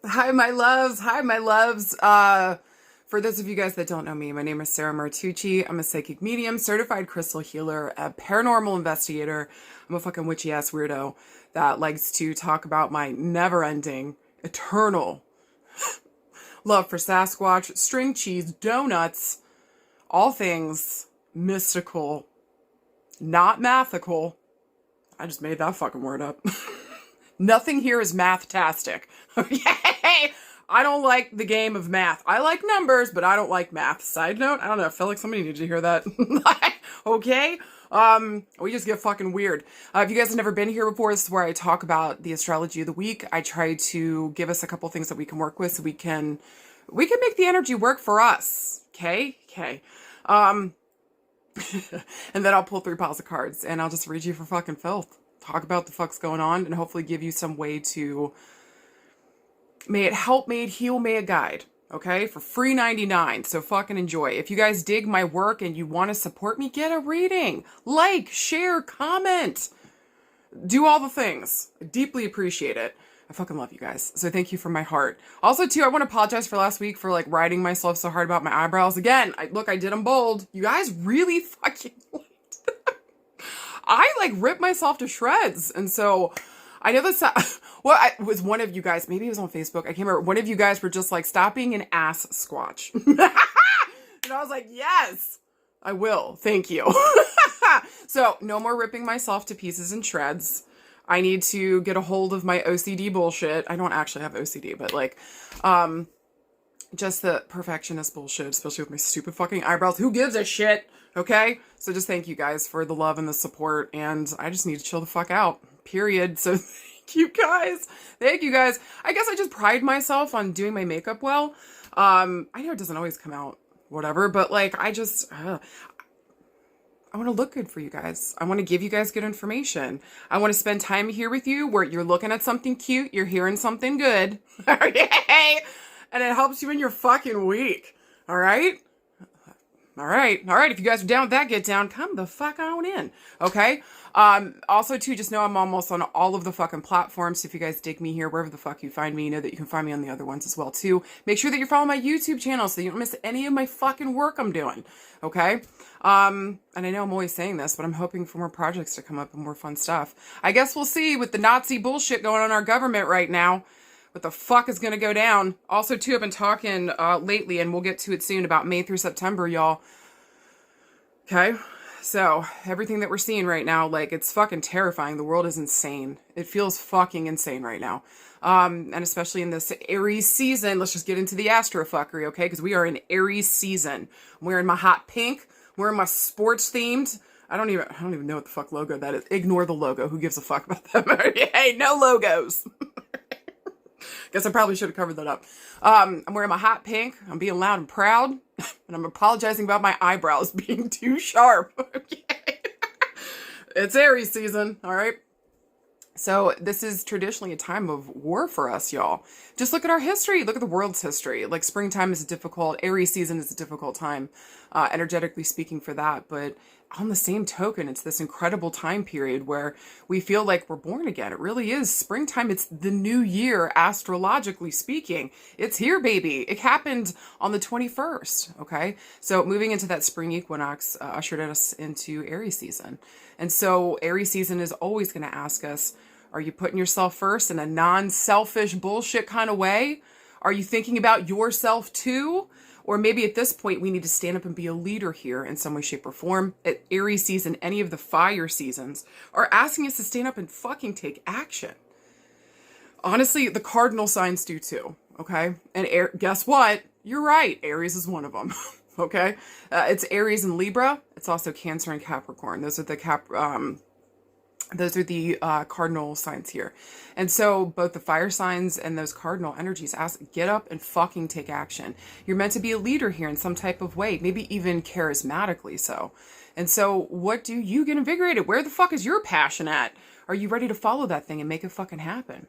Hi, my loves. Hi, my loves. For those of you guys that don't know me, my name is Sarah Martucci. I'm a psychic medium, certified crystal healer, a paranormal investigator. I'm a fucking witchy ass weirdo that likes to talk about my never ending, eternal love for Sasquatch, string cheese, donuts, all things mystical, not mathical. I just made that fucking word up. Nothing here is math-tastic. Okay? I don't like the game of math. I like numbers, but I don't like math. Side note, I don't know, I feel like somebody needed to hear that. Okay? We just get fucking weird. If you guys have never been here before, this is where I talk about the astrology of the week. I try to give us a couple things that we can work with so we can make the energy work for us. Okay? Okay. And then I'll pull 3 piles of cards and I'll just read you for fucking filth. Talk about the fuck's going on and hopefully give you some way to, may it help, may it heal, may it guide. Okay? For free 99. So fucking enjoy. If you guys dig my work and you want to support me, get a reading. Like, share, comment. Do all the things. I deeply appreciate it. I fucking love you guys. So thank you from my heart. Also, too, I want to apologize for last week for, like, riding myself so hard about my eyebrows. Again, I did them bold. You guys really fucking I, like, ripped myself to shreds. And so, I know this, it was one of you guys, maybe it was on Facebook, I can't remember. One of you guys were just like, stop being an ass squatch. And I was like, yes, I will. Thank you. So, no more ripping myself to pieces and shreds. I need to get a hold of my OCD bullshit. I don't actually have OCD, but like, just the perfectionist bullshit, especially with my stupid fucking eyebrows. Who gives a shit? Okay? So just thank you guys for the love and the support, and I just need to chill the fuck out. Period. So thank you guys. Thank you guys. I guess I just pride myself on doing my makeup well. I know it doesn't always come out whatever, but like I want to look good for you guys. I want to give you guys good information. I want to spend time here with you where you're looking at something cute, you're hearing something good. Okay? And it helps you in your fucking week. All right? All right. All right. If you guys are down with that get down, come the fuck on in. Okay? Also, too, just know I'm almost on all of the fucking platforms. So if you guys dig me here, wherever the fuck you find me, you know that you can find me on the other ones as well, too. Make sure that you're following my YouTube channel so you don't miss any of my fucking work I'm doing. Okay? And I know I'm always saying this, but I'm hoping for more projects to come up and more fun stuff. I guess we'll see with the Nazi bullshit going on in our government right now. What the fuck is going to go down? Also, too, I've been talking lately, and we'll get to it soon, about May through September, y'all. Okay? So, everything that we're seeing right now, like, it's fucking terrifying. The world is insane. It feels fucking insane right now. And especially in this Aries season, let's just get into the Astrofuckery, okay? Because we are in Aries season. I'm wearing my hot pink. I'm wearing my sports themed. I don't even know what the fuck logo that is. Ignore the logo. Who gives a fuck about them? Hey, no logos. Guess I probably should have covered that up. I'm wearing my hot pink. I'm being loud and proud. And I'm apologizing about my eyebrows being too sharp. Okay. It's Aries season, all right? So this is traditionally a time of war for us, y'all. Just look at our history. Look at the world's history. Like, springtime is difficult. Aries season is a difficult time, energetically speaking, for that. But on the same token, it's this incredible time period where we feel like we're born again. It really is springtime. It's the new year, astrologically speaking. It's here, baby. It happened on the 21st, okay? So moving into that spring equinox ushered us into Aries season. And so Aries season is always going to ask us, are you putting yourself first in a non-selfish bullshit kind of way? Are you thinking about yourself too? Or maybe at this point, we need to stand up and be a leader here in some way, shape, or form. At Aries season, any of the fire seasons are asking us to stand up and fucking take action. Honestly, the cardinal signs do too, okay? And guess what? You're right. Aries is one of them, okay? It's Aries and Libra. It's also Cancer and Capricorn. Those are the cardinal signs here. And so both the fire signs and those cardinal energies get up and fucking take action. You're meant to be a leader here in some type of way, maybe even charismatically so. And so what do you get invigorated? Where the fuck is your passion at? Are you ready to follow that thing and make it fucking happen?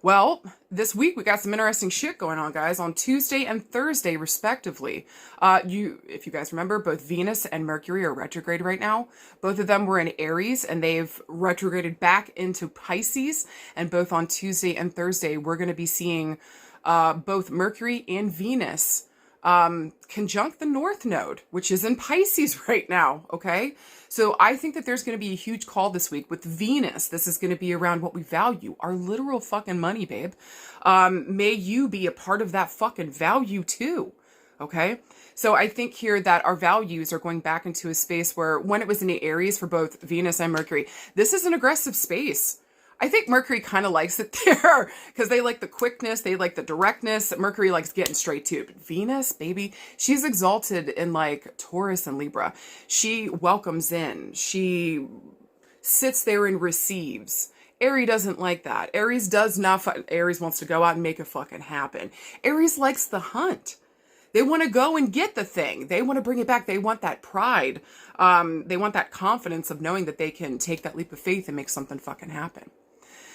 Well, this week we got some interesting shit going on, guys, on Tuesday and Thursday, respectively. If you guys remember, both Venus and Mercury are retrograde right now. Both of them were in Aries, and they've retrograded back into Pisces. And both on Tuesday and Thursday, we're going to be seeing both Mercury and Venus conjunct the North Node, which is in Pisces right now, okay? So I think that there's going to be a huge call this week with Venus. This is going to be around what we value, our literal fucking money, babe. May you be a part of that fucking value too, okay? So I think here that our values are going back into a space where when it was in the Aries for both Venus and Mercury, this is an aggressive space. I think Mercury kind of likes it there because they like the quickness, they like the directness. Mercury likes getting straight to it. But Venus, baby, she's exalted in like Taurus and Libra. She welcomes in. She sits there and receives. Aries doesn't like that. Aries does not. Aries wants to go out and make it fucking happen. Aries likes the hunt. They want to go and get the thing. They want to bring it back. They want that pride. They want that confidence of knowing that they can take that leap of faith and make something fucking happen.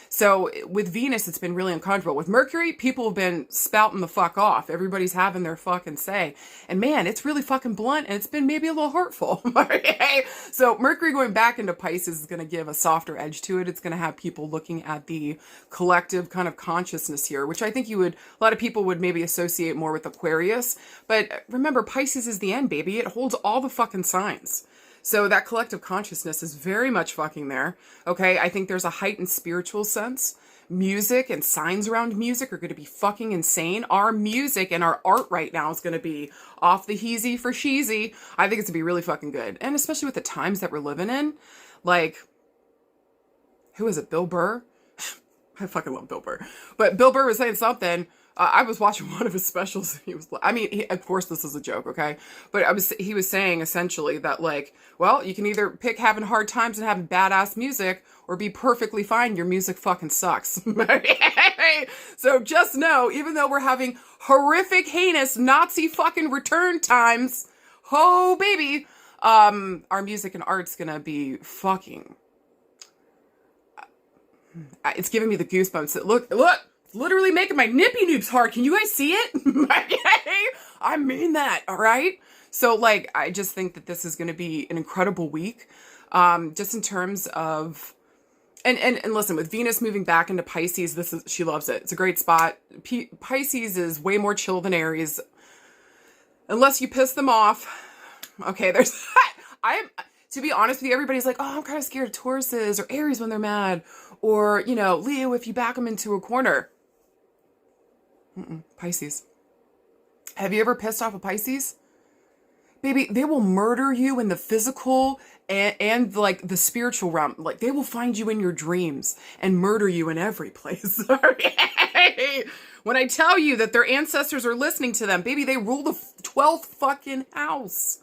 So with Venus, it's been really uncomfortable. With Mercury, people have been spouting the fuck off. Everybody's having their fucking say. And man, it's really fucking blunt and it's been maybe a little hurtful. Okay? So Mercury going back into Pisces is going to give a softer edge to it. It's going to have people looking at the collective kind of consciousness here, which I think a lot of people would maybe associate more with Aquarius. But remember, Pisces is the end, baby. It holds all the fucking signs. So that collective consciousness is very much fucking there. Okay, I think there's a heightened spiritual sense. Music and signs around music are going to be fucking insane. Our music and our art right now is going to be off the heezy for sheezy. I think it's going to be really fucking good. And especially with the times that we're living in. Like, who is it? Bill Burr? I fucking love Bill Burr. But Bill Burr was saying something. I was watching one of his specials. And he was, of course this is a joke, okay? But he was saying essentially that like, well, you can either pick having hard times and having badass music or be perfectly fine. Your music fucking sucks. So just know, even though we're having horrific, heinous Nazi fucking return times, oh baby, our music and art's gonna be fucking, it's giving me the goosebumps. Look. Literally making my nippy noobs hard. Can you guys see it? I mean that, all right? So, like, I just think that this is going to be an incredible week. Just in terms of... And listen, with Venus moving back into Pisces, she loves it. It's a great spot. Pisces is way more chill than Aries. Unless you piss them off. Okay, there's that. To be honest with you, everybody's like, oh, I'm kind of scared of Tauruses or Aries when they're mad. Or, Leo, if you back them into a corner. Pisces. Have you ever pissed off a Pisces? Baby, they will murder you in the physical and like the spiritual realm. Like they will find you in your dreams and murder you in every place. When I tell you that their ancestors are listening to them, baby, they rule the 12th fucking house.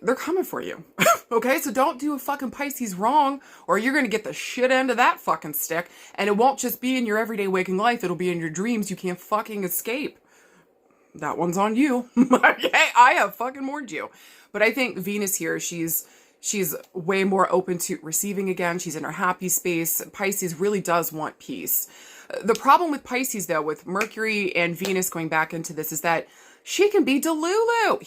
They're coming for you. Okay, so don't do a fucking Pisces wrong or you're going to get the shit end of that fucking stick. And it won't just be in your everyday waking life. It'll be in your dreams. You can't fucking escape. That one's on you. Okay, I have fucking warned you. But I think Venus here, she's way more open to receiving again. She's in her happy space. Pisces really does want peace. The problem with Pisces, though, with Mercury and Venus going back into this is that she can be Delulu.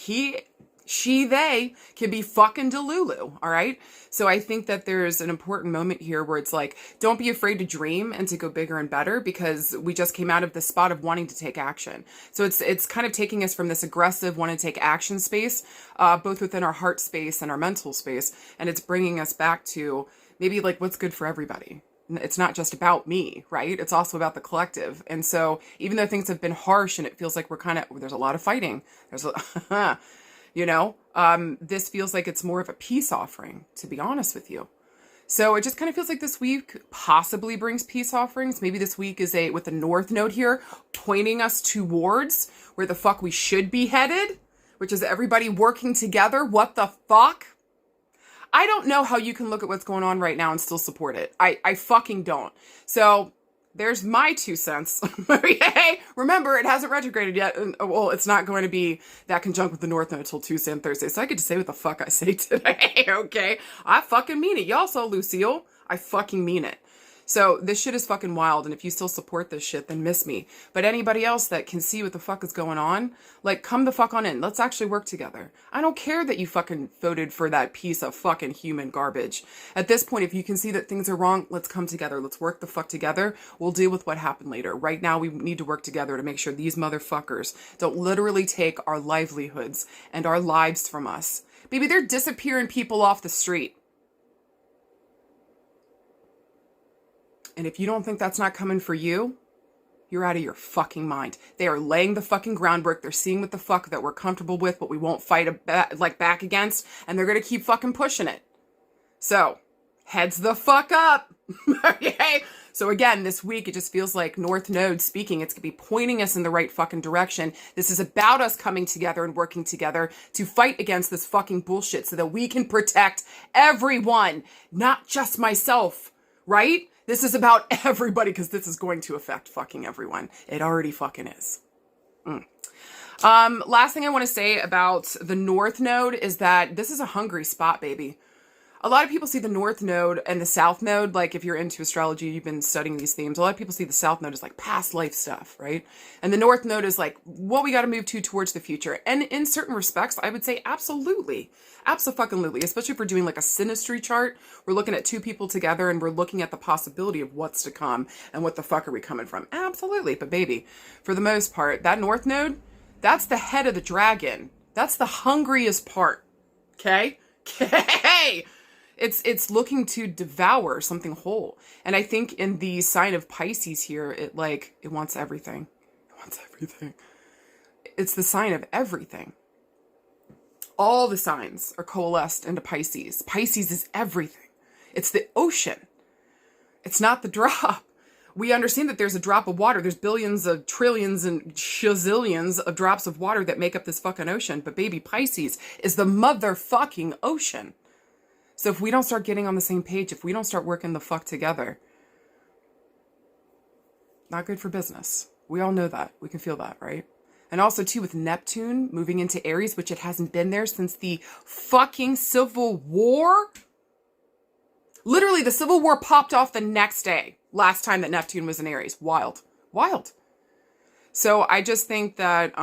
They can be fucking Delulu, all right? So I think that there's an important moment here where it's like, don't be afraid to dream and to go bigger and better because we just came out of the spot of wanting to take action. So it's kind of taking us from this aggressive want to take action space, both within our heart space and our mental space, and it's bringing us back to maybe like what's good for everybody. It's not just about me, right? It's also about the collective. And so even though things have been harsh and it feels like there's a lot of fighting, this feels like it's more of a peace offering, to be honest with you. So it just kind of feels like this week possibly brings peace offerings. Maybe this week is with the North Node here, pointing us towards where the fuck we should be headed, which is everybody working together. What the fuck? I don't know how you can look at what's going on right now and still support it. I fucking don't. So there's my 2 cents. Remember, it hasn't retrograded yet. Well, it's not going to be that conjunct with the North Node until Tuesday and Thursday. So I get to say what the fuck I say today. Okay. I fucking mean it. Y'all saw Lucille. I fucking mean it. So this shit is fucking wild. And if you still support this shit, then miss me. But anybody else that can see what the fuck is going on, like, come the fuck on in. Let's actually work together. I don't care that you fucking voted for that piece of fucking human garbage. At this point, if you can see that things are wrong, let's come together. Let's work the fuck together. We'll deal with what happened later. Right now, we need to work together to make sure these motherfuckers don't literally take our livelihoods and our lives from us. Baby, they're disappearing people off the street. And if you don't think that's not coming for you, you're out of your fucking mind. They are laying the fucking groundwork. They're seeing what the fuck that we're comfortable with, but we won't fight back against, and they're gonna keep fucking pushing it. So, heads the fuck up. Okay? So again, this week, it just feels like North Node speaking. It's gonna be pointing us in the right fucking direction. This is about us coming together and working together to fight against this fucking bullshit so that we can protect everyone, not just myself, right? This is about everybody, because this is going to affect fucking everyone. It already fucking is. Last thing I want to say about the North Node is that this is a hungry spot, baby. A lot of people see the North Node and the South Node, like if you're into astrology, you've been studying these themes, a lot of people see the South Node as like past life stuff, right? And the North Node is like what we got to move to towards the future. And in certain respects, I would say absolutely. Abso-fucking-lutely, especially if we're doing like a synastry chart. We're looking at two people together and we're looking at the possibility of what's to come and what the fuck are we coming from. Absolutely. But baby, for the most part, that North Node, that's the head of the dragon. That's the hungriest part. Okay? Okay. It's looking to devour something whole. And I think in the sign of Pisces here, it wants everything. It wants everything. It's the sign of everything. All the signs are coalesced into Pisces. Pisces is everything. It's the ocean. It's not the drop. We understand that there's a drop of water. There's billions of trillions and shazillions of drops of water that make up this fucking ocean. But baby, Pisces is the motherfucking ocean. So if we don't start getting on the same page, if we don't start working the fuck together, not good for business. We all know that. We can feel that, right? And also, too, with Neptune moving into Aries, which it hasn't been there since the fucking Civil War. Literally, the Civil War popped off the next day. Last time that Neptune was in Aries. Wild. Wild. So I just think that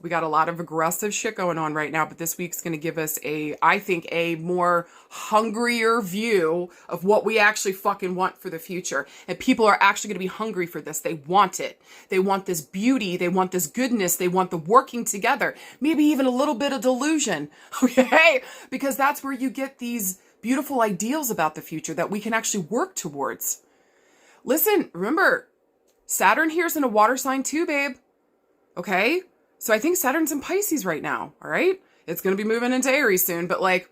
we got a lot of aggressive shit going on right now, but this week's going to give us I think, a more hungrier view of what we actually fucking want for the future. And people are actually going to be hungry for this. They want it. They want this beauty. They want this goodness. They want the working together. Maybe even a little bit of delusion. Okay? Because that's where you get these beautiful ideals about the future that we can actually work towards. Listen, remember, Saturn here's in a water sign too, babe. Okay? So I think Saturn's in Pisces right now, all right? It's going to be moving into Aries soon, but like,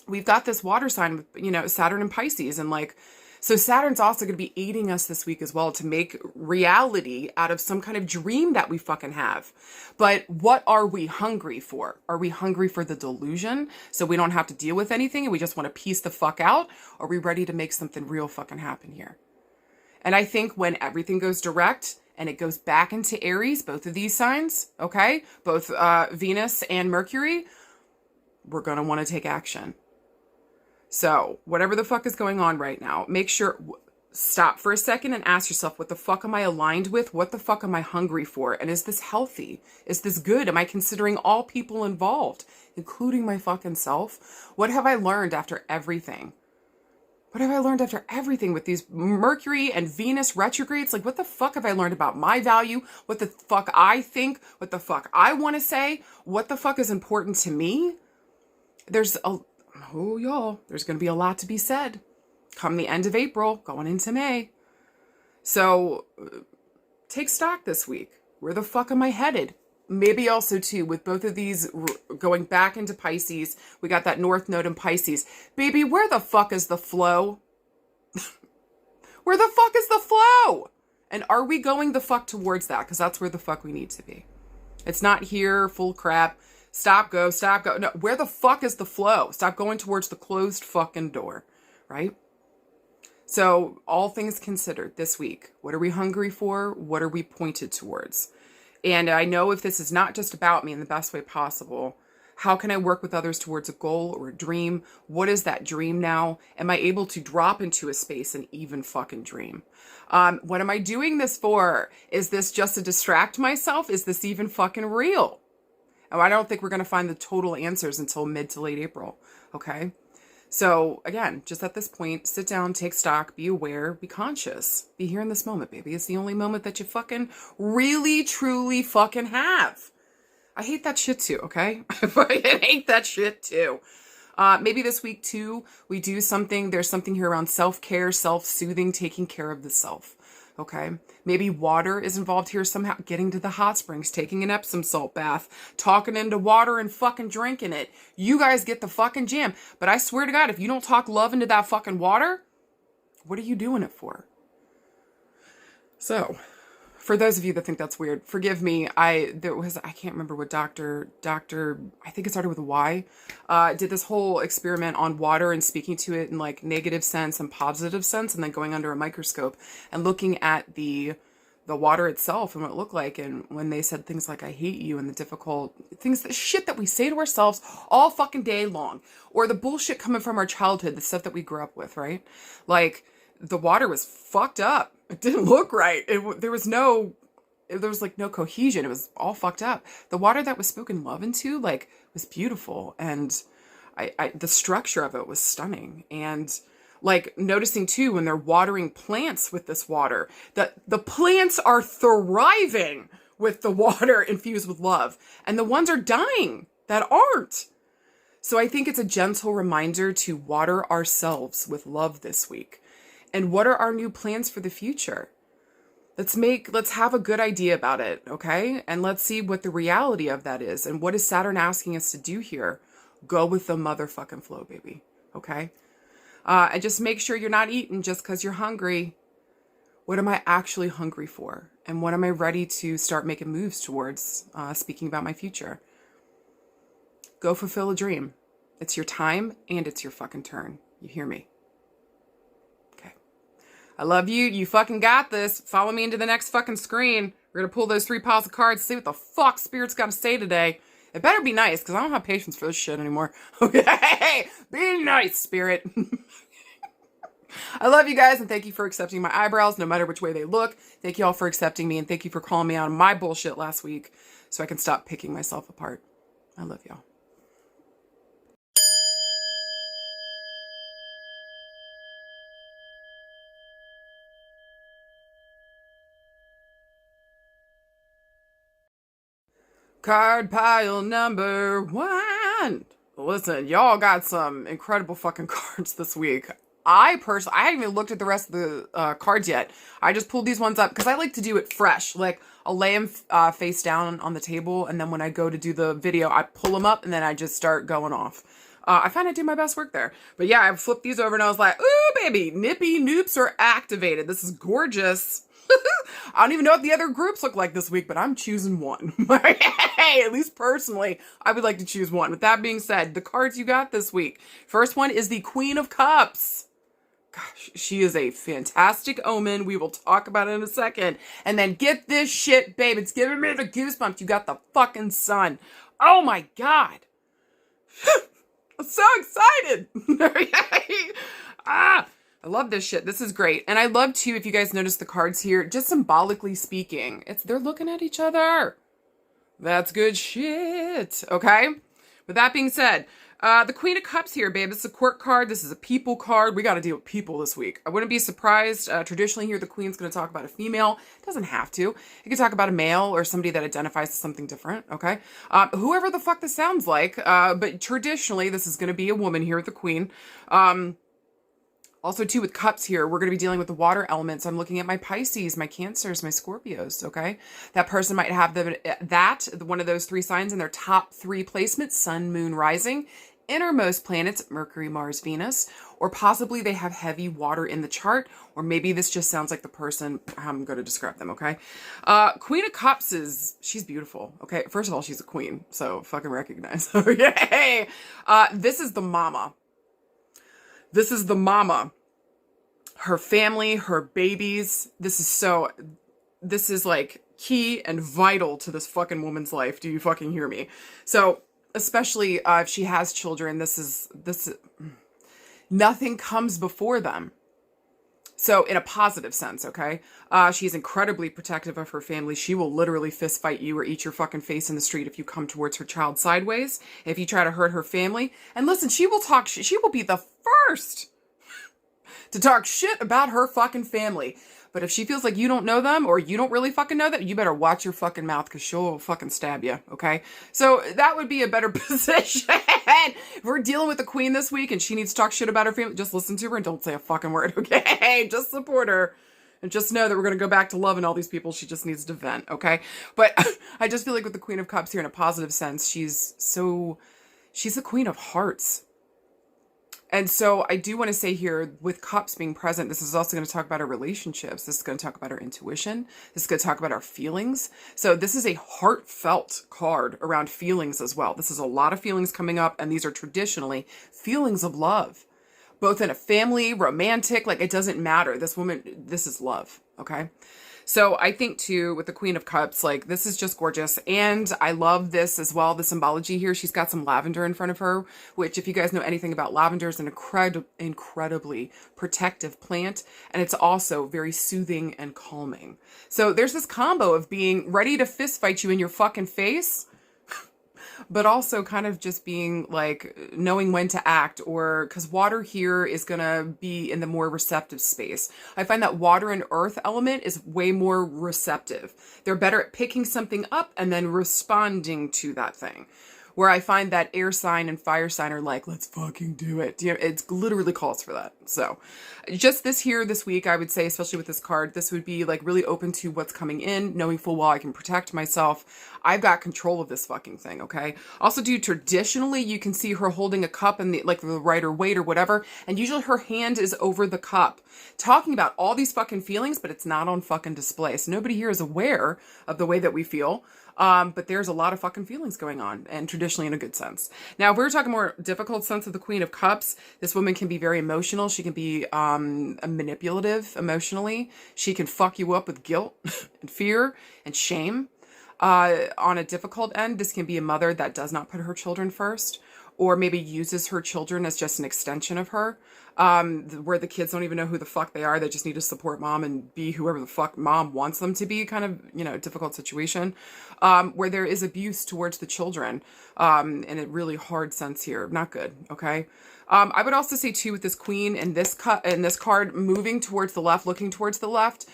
we've got this water sign with, Saturn and Pisces, and like, so Saturn's also going to be aiding us this week as well to make reality out of some kind of dream that we fucking have. But what are we hungry for? Are we hungry for the delusion so we don't have to deal with anything and we just want to piece the fuck out? Or are we ready to make something real fucking happen here? And I think when everything goes direct and it goes back into Aries, both of these signs, okay, both Venus and Mercury, we're going to want to take action. So whatever the fuck is going on right now, make sure, stop for a second and ask yourself, what the fuck am I aligned with? What the fuck am I hungry for? And is this healthy? Is this good? Am I considering all people involved, including my fucking self? What have I learned after everything? What have I learned after everything with these Mercury and Venus retrogrades? Like, what the fuck have I learned about my value? What the fuck I think? What the fuck I want to say? What the fuck is important to me? There's going to be a lot to be said come the end of April, going into May. So take stock this week. Where the fuck am I headed? Maybe also, too, with both of these going back into Pisces, we got that North Node in Pisces. Baby, where the fuck is the flow? Where the fuck is the flow? And are we going the fuck towards that? Because that's where the fuck we need to be. It's not here, full crap. Stop, go, stop, go. No, where the fuck is the flow? Stop going towards the closed fucking door, right? So, all things considered this week, what are we hungry for? What are we pointed towards? And I know if this is not just about me in the best way possible, How can I work with others towards a goal or a dream? What is that dream now? Am I able to drop into a space and even fucking dream? What am I doing this for? Is this just to distract myself? Is this even fucking real? Oh, I don't think we're going to find the total answers until mid to late April. Okay. So again, just at this point, sit down, take stock, be aware, be conscious, be here in this moment, baby. It's the only moment that you fucking really, truly fucking have. I hate that shit too, okay? I fucking hate that shit too. Maybe this week too, we do something, there's something here around self-care, self-soothing, taking care of the self, okay? Maybe water is involved here somehow, getting to the hot springs, taking an Epsom salt bath, talking into water and fucking drinking it. You guys get the fucking jam. But I swear to God, if you don't talk love into that fucking water, what are you doing it for? So, for those of you that think that's weird, forgive me. I can't remember what doctor, I think it started with a Y, did this whole experiment on water and speaking to it in like negative sense and positive sense, and then going under a microscope and looking at the water itself and what it looked like. And when they said things like, I hate you, and the difficult things, the shit that we say to ourselves all fucking day long, or the bullshit coming from our childhood, the stuff that we grew up with, right? Like, the water was fucked up. It didn't look right. There was like no cohesion. It was all fucked up. The water that was spoken love into, like, was beautiful. And the structure of it was stunning. And like noticing too, when they're watering plants with this water, that the plants are thriving with the water infused with love. And the ones are dying that aren't. So I think it's a gentle reminder to water ourselves with love this week. And what are our new plans for the future? Let's have a good idea about it, okay? And let's see what the reality of that is. And what is Saturn asking us to do here? Go with the motherfucking flow, baby, okay? And just make sure you're not eating just because you're hungry. What am I actually hungry for? And what am I ready to start making moves towards, speaking about my future? Go fulfill a dream. It's your time and it's your fucking turn. You hear me? I love you. You fucking got this. Follow me into the next fucking screen. We're going to pull those 3 piles of cards, see what the fuck Spirit's got to say today. It better be nice, because I don't have patience for this shit anymore. Okay? Be nice, Spirit. I love you guys, and thank you for accepting my eyebrows, no matter which way they look. Thank you all for accepting me, and thank you for calling me out on my bullshit last week, so I can stop picking myself apart. I love y'all. Card pile number 1. Listen, y'all got some incredible fucking cards this week. I haven't even looked at the rest of the cards yet. I just pulled these ones up because I like to do it fresh. Like, I'll lay them face down on the table, and then when I go to do the video, I pull them up, and then I just start going off. I find I do my best work there. But yeah, I flipped these over, and I was like, ooh, baby, nippy noops are activated. This is gorgeous. I don't even know what the other groups look like this week, but I'm choosing one. Hey, at least personally, I would like to choose one. With that being said, the cards you got this week. First one is the Queen of Cups. Gosh, she is a fantastic omen. We will talk about it in a second. And then get this shit, babe. It's giving me the goosebumps. You got the fucking sun. Oh my God. I'm so excited. I love this shit. This is great. And I love too, if you guys notice the cards here, just symbolically speaking, they're looking at each other. That's good shit. Okay. With that being said, the Queen of Cups here, babe. This is a court card. This is a people card. We got to deal with people this week. I wouldn't be surprised. Traditionally here, the Queen's going to talk about a female. It doesn't have to. It can talk about a male or somebody that identifies as something different. Okay. Whoever the fuck this sounds like. But traditionally, this is going to be a woman here with the Queen. Also, too, with cups here, we're going to be dealing with the water elements. I'm looking at my Pisces, my Cancers, my Scorpios, okay? That person might have one of those 3 signs in their top 3 placements, Sun, Moon, Rising, innermost planets, Mercury, Mars, Venus, or possibly they have heavy water in the chart, or maybe this just sounds like the person, I'm going to describe them, okay? Queen of Cups she's beautiful, okay? First of all, she's a queen, so fucking recognize. Okay. This is the mama. This is the mama, her family, her babies. This is like key and vital to this fucking woman's life. Do you fucking hear me? So especially if she has children, nothing comes before them. So in a positive sense, okay? She's incredibly protective of her family. She will literally fist fight you or eat your fucking face in the street if you come towards her child sideways, if you try to hurt her family. And listen, she will be the first to talk shit about her fucking family. But if she feels like you don't know them or you don't really fucking know them, you better watch your fucking mouth because she'll fucking stab you, okay? So that would be a better position. If we're dealing with the queen this week and she needs to talk shit about her family, just listen to her and don't say a fucking word, okay? Just support her. And just know that we're going to go back to loving all these people. She just needs to vent, okay? But I just feel like with the Queen of Cups here in a positive sense, she's the Queen of Hearts. And so I do want to say here, with cups being present, this is also going to talk about our relationships. This is going to talk about our intuition. This is going to talk about our feelings. So this is a heartfelt card around feelings as well. This is a lot of feelings coming up, and these are traditionally feelings of love, both in a family, romantic, like it doesn't matter. This is love, okay? So I think too, with the Queen of Cups, like this is just gorgeous. And I love this as well, the symbology here. She's got some lavender in front of her, which if you guys know anything about lavender, is an incredibly protective plant. And it's also very soothing and calming. So there's this combo of being ready to fist fight you in your fucking face, but also kind of just being like knowing when to act, or because water here is going to be in the more receptive space. I find that water and earth element is way more receptive. They're better at picking something up and then responding to that thing. Where I find that air sign and fire sign are like, let's fucking do it. You know, it literally calls for that. So just this week, I would say, especially with this card, this would be like really open to what's coming in, knowing full well I can protect myself. I've got control of this fucking thing, okay? Also, traditionally, you can see her holding a cup in the Rider Waite or whatever, and usually her hand is over the cup, talking about all these fucking feelings, but it's not on fucking display. So nobody here is aware of the way that we feel. But there's a lot of fucking feelings going on, and traditionally in a good sense. Now, if we're talking more difficult sense of the Queen of Cups, this woman can be very emotional. She can be manipulative emotionally. She can fuck you up with guilt and fear and shame. On a difficult end, this can be a mother that does not put her children first, or maybe uses her children as just an extension of her, where the kids don't even know who the fuck they are. They just need to support mom and be whoever the fuck mom wants them to be, kind of, difficult situation, where there is abuse towards the children, in a really hard sense here. Not good, okay? I would also say too, with this queen and this card moving towards the left, looking towards the left,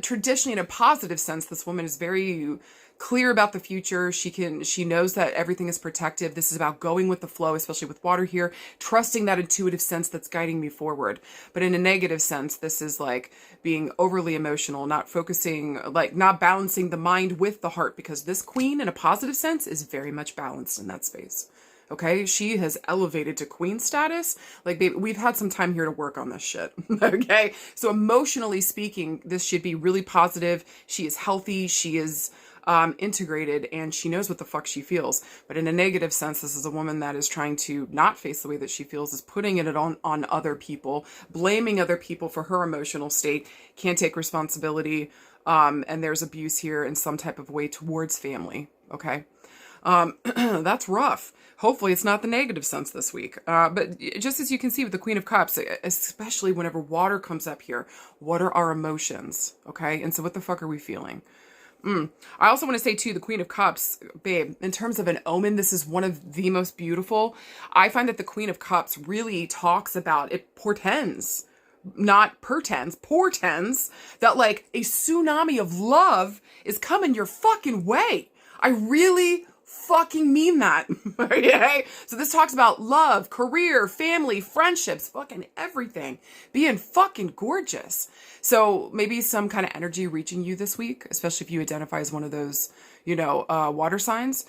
traditionally in a positive sense, this woman is very clear about the future. She knows that everything is protective. This is about going with the flow, especially with water here, trusting that intuitive sense that's guiding me forward. But in a negative sense, this is like being overly emotional, not focusing, like not balancing the mind with the heart, because this queen in a positive sense is very much balanced in that space. Okay, she has elevated to queen status. Like, baby, we've had some time here to work on this shit. Okay, so emotionally speaking, this should be really positive. She is healthy. She is integrated, and she knows what the fuck she feels. But in a negative sense, this is a woman that is trying to not face the way that she feels, is putting it on other people, blaming other people for her emotional state, can't take responsibility, and there's abuse here in some type of way towards family. Okay, that's rough. Hopefully it's not the negative sense this week. But just as you can see with the Queen of Cups, especially whenever water comes up here, what are our emotions? Okay, and so what the fuck are we feeling? I also want to say too, the Queen of Cups, babe, in terms of an omen, this is one of the most beautiful. I find that the Queen of Cups really talks about, it portends, not portends that like a tsunami of love is coming your fucking way. I really fucking mean that. Okay? So this talks about love, career, family, friendships, fucking everything being fucking gorgeous. So maybe some kind of energy reaching you this week, especially if you identify as one of those, water signs.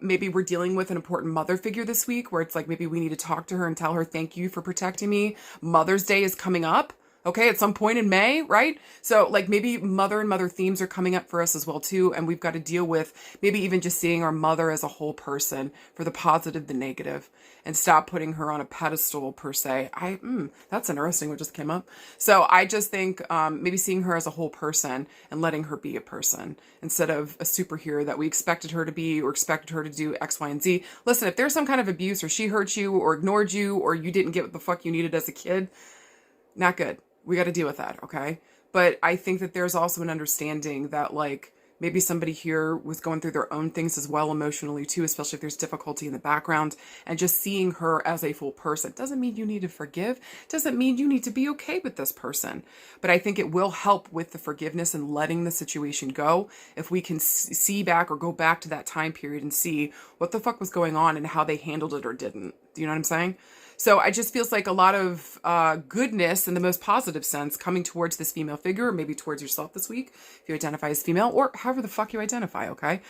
Maybe we're dealing with an important mother figure this week, where it's like maybe we need to talk to her and tell her, thank you for protecting me. Mother's Day is coming up. Okay, at some point in May, right? So like maybe mother and mother themes are coming up for us as well too, and we've got to deal with maybe even just seeing our mother as a whole person for the positive, the negative, and stop putting her on a pedestal per se. That's interesting what just came up. So I just think maybe seeing her as a whole person and letting her be a person instead of a superhero that we expected her to be or expected her to do X, Y, and Z. Listen, if there's some kind of abuse or she hurt you or ignored you or you didn't get what the fuck you needed as a kid, not good. We got to deal with that, okay? But I think that there's also an understanding that, like, maybe somebody here was going through their own things as well emotionally, too, especially if there's difficulty in the background. And just seeing her as a full person doesn't mean you need to forgive, doesn't mean you need to be okay with this person. But I think it will help with the forgiveness and letting the situation go if we can see back or go back to that time period and see what the fuck was going on and how they handled it or didn't. Do you know what I'm saying? So I just feels like a lot of goodness in the most positive sense coming towards this female figure, or maybe towards yourself this week, if you identify as female, or however the fuck you identify, okay?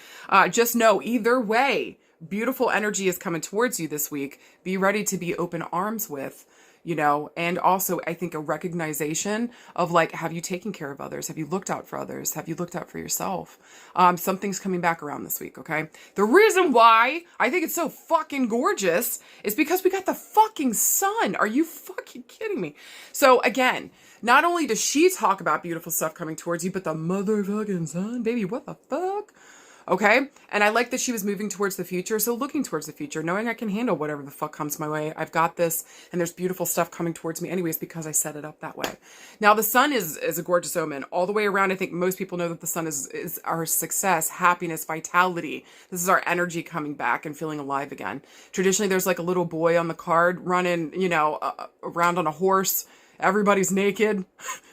Just know either way, beautiful energy is coming towards you this week. Be ready to be open arms with, you know, and also I think a recognition of like, have you taken care of others? Have you looked out for others? Have you looked out for yourself? Something's coming back around this week, okay? The reason why I think it's so fucking gorgeous is because we got the fucking sun. Are you fucking kidding me? So again, not only does she talk about beautiful stuff coming towards you, but the motherfucking sun, baby, what the fuck? Okay. And I like that she was moving towards the future. So looking towards the future, knowing I can handle whatever the fuck comes my way. I've got this and there's beautiful stuff coming towards me anyways, because I set it up that way. Now the sun is a gorgeous omen all the way around. I think most people know that the sun is our success, happiness, vitality. This is our energy coming back and feeling alive again. Traditionally, there's like a little boy on the card running, you know, around on a horse. Everybody's naked.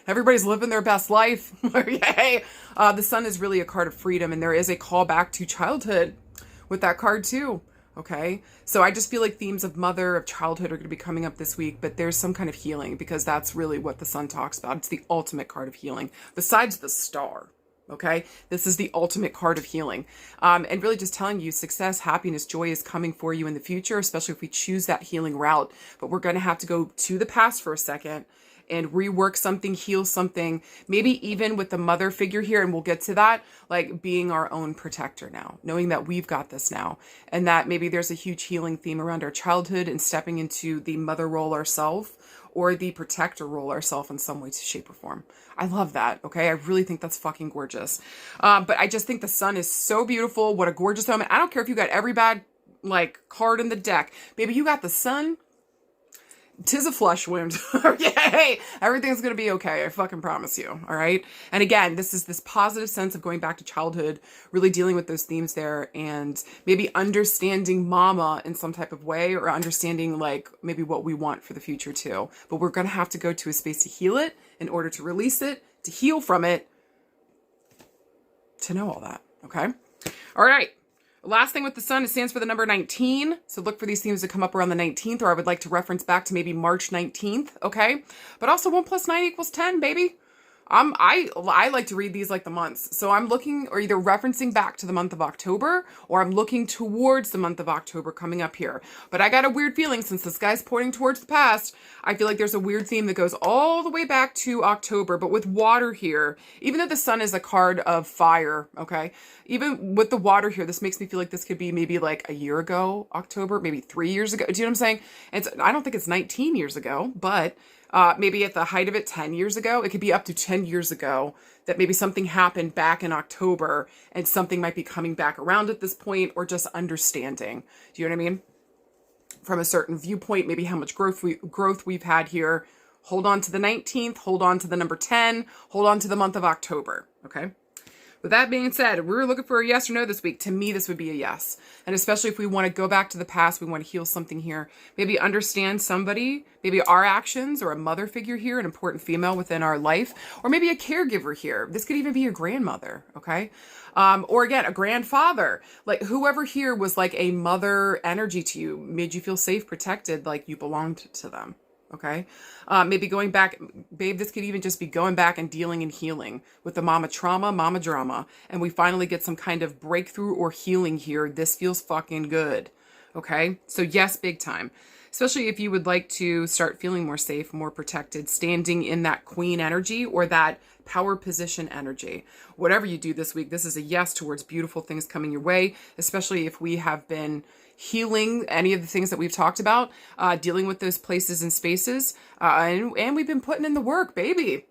Everybody's living their best life. Yay. The sun is really a card of freedom, and there is a call back to childhood with that card too. Okay. So I just feel like themes of mother, of childhood are going to be coming up this week, but there's some kind of healing because that's really what the sun talks about. It's the ultimate card of healing besides the star. Okay. This is the ultimate card of healing. And really just telling you success, happiness, joy is coming for you in the future, especially if we choose that healing route. But we're going to have to go to the past for a second and rework something, heal something, maybe even with the mother figure here. And we'll get to that, like being our own protector now, knowing that we've got this now, and that maybe there's a huge healing theme around our childhood and stepping into the mother role ourselves or the protector role ourselves in some way, shape, or form. I love that. Okay. I really think that's fucking gorgeous. But I just think the sun is so beautiful. What a gorgeous moment. I don't care if you got every bad like card in the deck, baby, you got the sun. 'Tis a flesh wound. Yay! Everything's going to be okay. I fucking promise you. All right. And again, this is this positive sense of going back to childhood, really dealing with those themes there and maybe understanding mama in some type of way or understanding like maybe what we want for the future too. But we're going to have to go to a space to heal it in order to release it, to heal from it, to know all that. Okay. All right. Last thing with the sun, it stands for the number 19. So look for these themes to come up around the 19th, or I would like to reference back to maybe March 19th. Okay. But also 1 + 9 = 10, baby. I like to read these like the months. So I'm looking or either referencing back to the month of October or I'm looking towards the month of October coming up here. But I got a weird feeling since this guy's pointing towards the past, I feel like there's a weird theme that goes all the way back to October, but with water here, even though the sun is a card of fire, okay? Even with the water here, this makes me feel like this could be maybe like a year ago, October, maybe 3 years ago. Do you know what I'm saying? I don't think it's 19 years ago, but maybe at the height of it, 10 years ago, it could be up to 10 years ago that maybe something happened back in October and something might be coming back around at this point or just understanding. Do you know what I mean? From a certain viewpoint, maybe how much growth we've had here. Hold on to the 19th, hold on to the number 10, hold on to the month of October. Okay. With that being said, if we were looking for a yes or no this week, to me, this would be a yes. And especially if we want to go back to the past, we want to heal something here, maybe understand somebody, maybe our actions or a mother figure here, an important female within our life, or maybe a caregiver here. This could even be a grandmother. Okay. Or again, a grandfather, like whoever here was like a mother energy to you, made you feel safe, protected, like you belonged to them. Okay. Maybe going back, babe, this could even just be going back and dealing and healing with the mama trauma, mama drama. And we finally get some kind of breakthrough or healing here. This feels fucking good. Okay. So yes, big time. especially if you would like to start feeling more safe, more protected, standing in that queen energy or that power position energy. Whatever you do this week, this is a yes towards beautiful things coming your way, especially if we have been healing any of the things that we've talked about, dealing with those places and spaces, and we've been putting in the work, baby.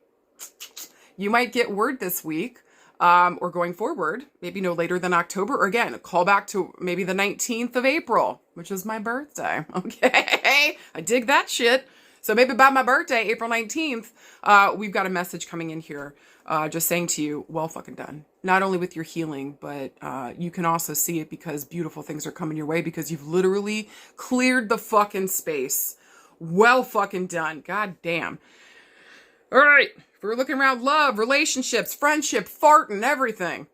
You might get word this week, or going forward, maybe no later than October, or again, call back to maybe the 19th of April, which is my birthday. Okay, I dig that shit. So maybe by my birthday, April 19th, we've got a message coming in here, just saying to you, well fucking done. Not only with your healing, but you can also see it because beautiful things are coming your way because you've literally cleared the fucking space. Well fucking done. God damn. All right. If we're looking around love, relationships, friendship, farting, everything.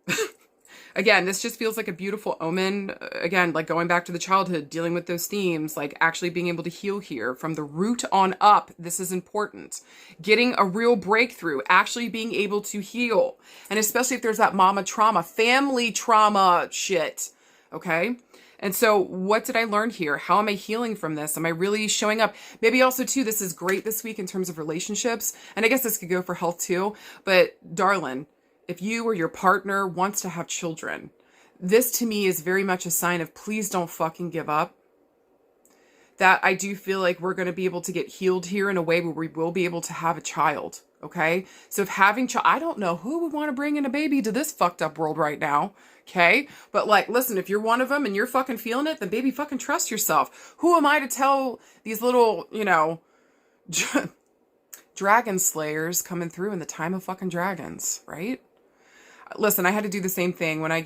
Again, this just feels like a beautiful omen. Again, like going back to the childhood, dealing with those themes, like actually being able to heal here from the root on up. This is important. Getting a real breakthrough, actually being able to heal. And especially if there's that mama trauma, family trauma shit. Okay? And so what did I learn here? How am I healing from this? Am I really showing up? Maybe also too, this is great this week in terms of relationships. And I guess this could go for health too. But darling, if you or your partner wants to have children, this to me is very much a sign of please don't fucking give up. That I do feel like we're going to be able to get healed here in a way where we will be able to have a child. Okay. So if having I don't know who would want to bring in a baby to this fucked up world right now. Okay. But like, listen, if you're one of them and you're fucking feeling it, then baby, fucking trust yourself. Who am I to tell these little, dragon slayers coming through in the time of fucking dragons, right? Listen, I had to do the same thing when I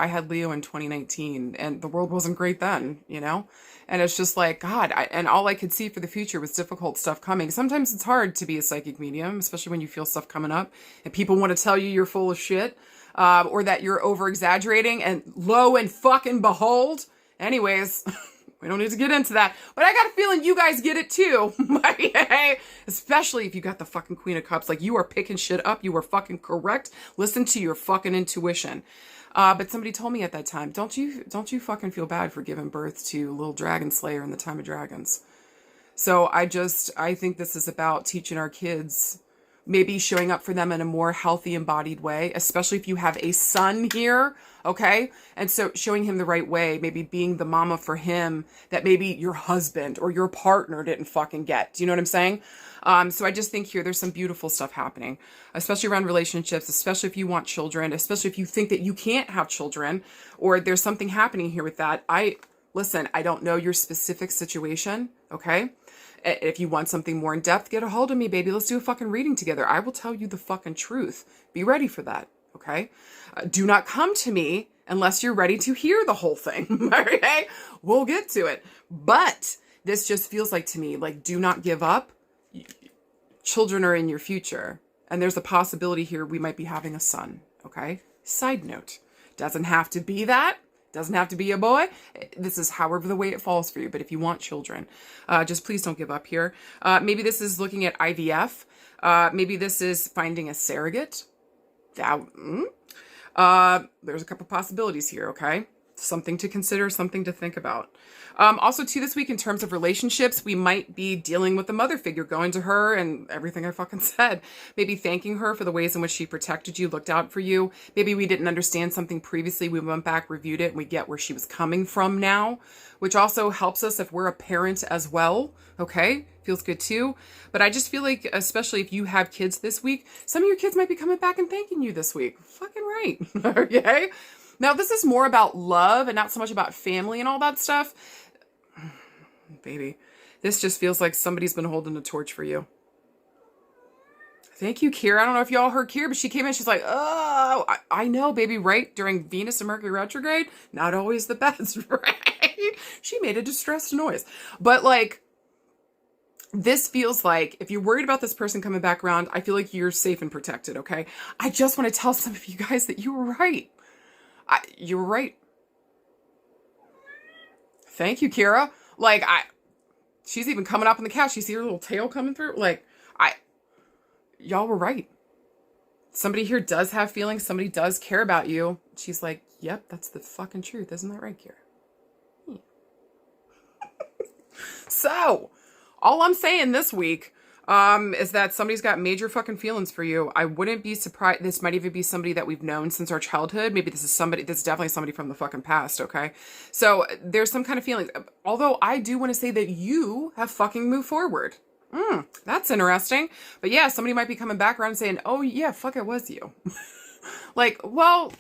had Leo in 2019 and the world wasn't great then, And it's just like, God, and all I could see for the future was difficult stuff coming. Sometimes it's hard to be a psychic medium, especially when you feel stuff coming up and people want to tell you you're full of shit, or that you're over exaggerating, and lo and fucking behold. Anyways, we don't need to get into that, but I got a feeling you guys get it too. Especially if you got the fucking Queen of Cups, like you are picking shit up. You are fucking correct. Listen to your fucking intuition. But somebody told me at that time, don't you fucking feel bad for giving birth to little dragon slayer in the time of dragons. So I think this is about teaching our kids, maybe showing up for them in a more healthy, embodied way, especially if you have a son here, okay? And so showing him the right way, maybe being the mama for him that maybe your husband or your partner didn't fucking get. Do you know what I'm saying? So I just think here there's some beautiful stuff happening, especially around relationships, especially if you want children, especially if you think that you can't have children or there's something happening here with that. Listen, I don't know your specific situation, okay? If you want something more in depth, get a hold of me, baby. Let's do a fucking reading together. I will tell you the fucking truth. Be ready for that, okay? Do not come to me unless you're ready to hear the whole thing, okay? We'll get to it. But this just feels like to me, like, do not give up. Children are in your future. And there's a possibility here we might be having a son, okay? Side note, doesn't have to be that. Doesn't have to be a boy. This is however the way it falls for you. But if you want children, just please don't give up here. Maybe this is looking at IVF. Maybe this is finding a surrogate. There's a couple possibilities here, okay? Something to consider, something to think about. Also, too, this week in terms of relationships, we might be dealing with the mother figure, going to her and everything I fucking said. Maybe thanking her for the ways in which she protected you, looked out for you. Maybe we didn't understand something previously. We went back, reviewed it, and we get where she was coming from now, which also helps us if we're a parent as well. Okay? Feels good too. But I just feel like, especially if you have kids this week, some of your kids might be coming back and thanking you this week. Fucking right. Okay? Now, this is more about love and not so much about family and all that stuff. Baby, this just feels like somebody's been holding a torch for you. Thank you, Kira. I don't know if y'all heard Kira, but she came in. She's like, oh, I know, baby, right? During Venus and Mercury retrograde, not always the best, right? She made a distressed noise. But like, this feels like if you're worried about this person coming back around, I feel like you're safe and protected, okay? I just want to tell some of you guys that you were right. You were right. Thank you, Kira. Like, she's even coming up on the couch. You see her little tail coming through? Like, y'all were right. Somebody here does have feelings. Somebody does care about you. She's like, yep, that's the fucking truth. Isn't that right, Kira? So, all I'm saying this week is that somebody's got major fucking feelings for you. I wouldn't be surprised. This might even be somebody that we've known since our childhood. Maybe this is definitely somebody from the fucking past, okay? So, there's some kind of feelings. Although, I do want to say that you have fucking moved forward. That's interesting. But yeah, somebody might be coming back around and saying, oh yeah, fuck, it was you. Like, well,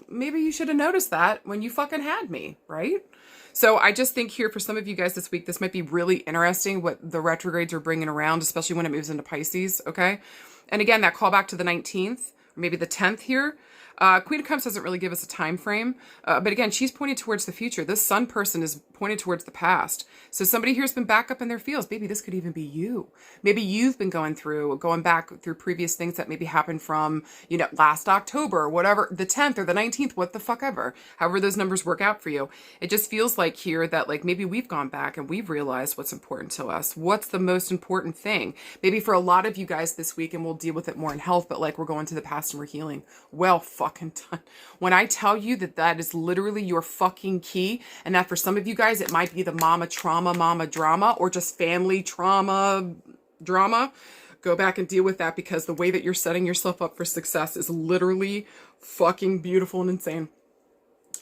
maybe you should have noticed that when you fucking had me, right? So I just think here for some of you guys this week, this might be really interesting what the retrogrades are bringing around, especially when it moves into Pisces, okay? And again, that callback to the 19th, or maybe the 10th here. Queen of Cups doesn't really give us a time frame, but again, she's pointing towards the future. This sun person is pointed towards the past. So somebody here's been back up in their feels. Maybe this could even be you. Maybe you've been going back through previous things that maybe happened from, last October or whatever, the 10th or the 19th, what the fuck ever, however those numbers work out for you. It just feels like here that like maybe we've gone back and we've realized what's important to us. What's the most important thing? Maybe for a lot of you guys this week, and we'll deal with it more in health, but like we're going to the past and we're healing. Well, fucking done. When I tell you that that is literally your fucking key, and that for some of you guys, it might be the mama trauma, mama drama, or just family trauma drama, go back and deal with that, because the way that you're setting yourself up for success is literally fucking beautiful and insane.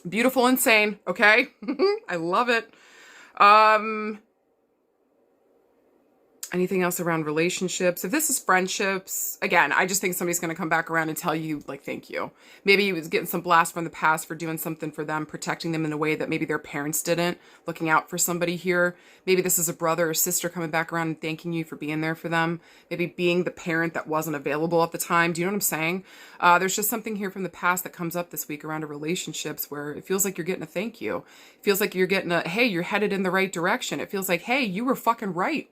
Beautiful, insane. Okay. I love it. Anything else around relationships? If this is friendships, again, I just think somebody's going to come back around and tell you, like, thank you. Maybe he was getting some blast from the past for doing something for them, protecting them in a way that maybe their parents didn't, looking out for somebody here. Maybe this is a brother or sister coming back around and thanking you for being there for them. Maybe being the parent that wasn't available at the time. Do you know what I'm saying? There's just something here from the past that comes up this week around relationships where it feels like you're getting a thank you. It feels like you're getting a, hey, you're headed in the right direction. It feels like, hey, you were fucking right.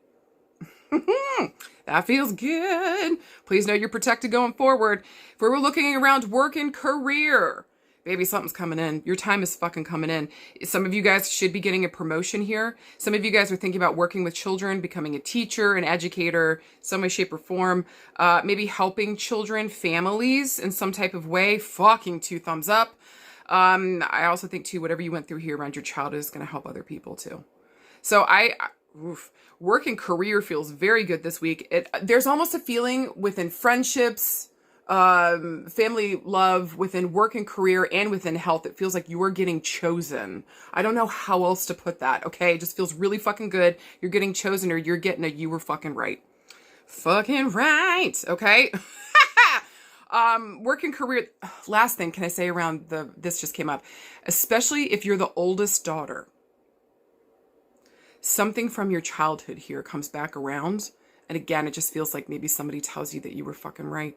That feels good. Please know you're protected going forward. If we were looking around work and career, baby, something's coming in. Your time is fucking coming in. Some of you guys should be getting a promotion here. Some of you guys are thinking about working with children, becoming a teacher, an educator, some way, shape, or form. Maybe helping children, families in some type of way. Fucking 2 thumbs up. I also think too, whatever you went through here around your childhood is going to help other people too. So work and career feels very good this week. There's almost a feeling within friendships, family love, within work and career, and within health. It feels like you are getting chosen. I don't know how else to put that. Okay. It just feels really fucking good. You're getting chosen, or you're getting you were fucking right. Fucking right. Okay. Work and career. Last thing can I say around this just came up, especially if you're the oldest daughter. Something from your childhood here comes back around. And again, it just feels like maybe somebody tells you that you were fucking right.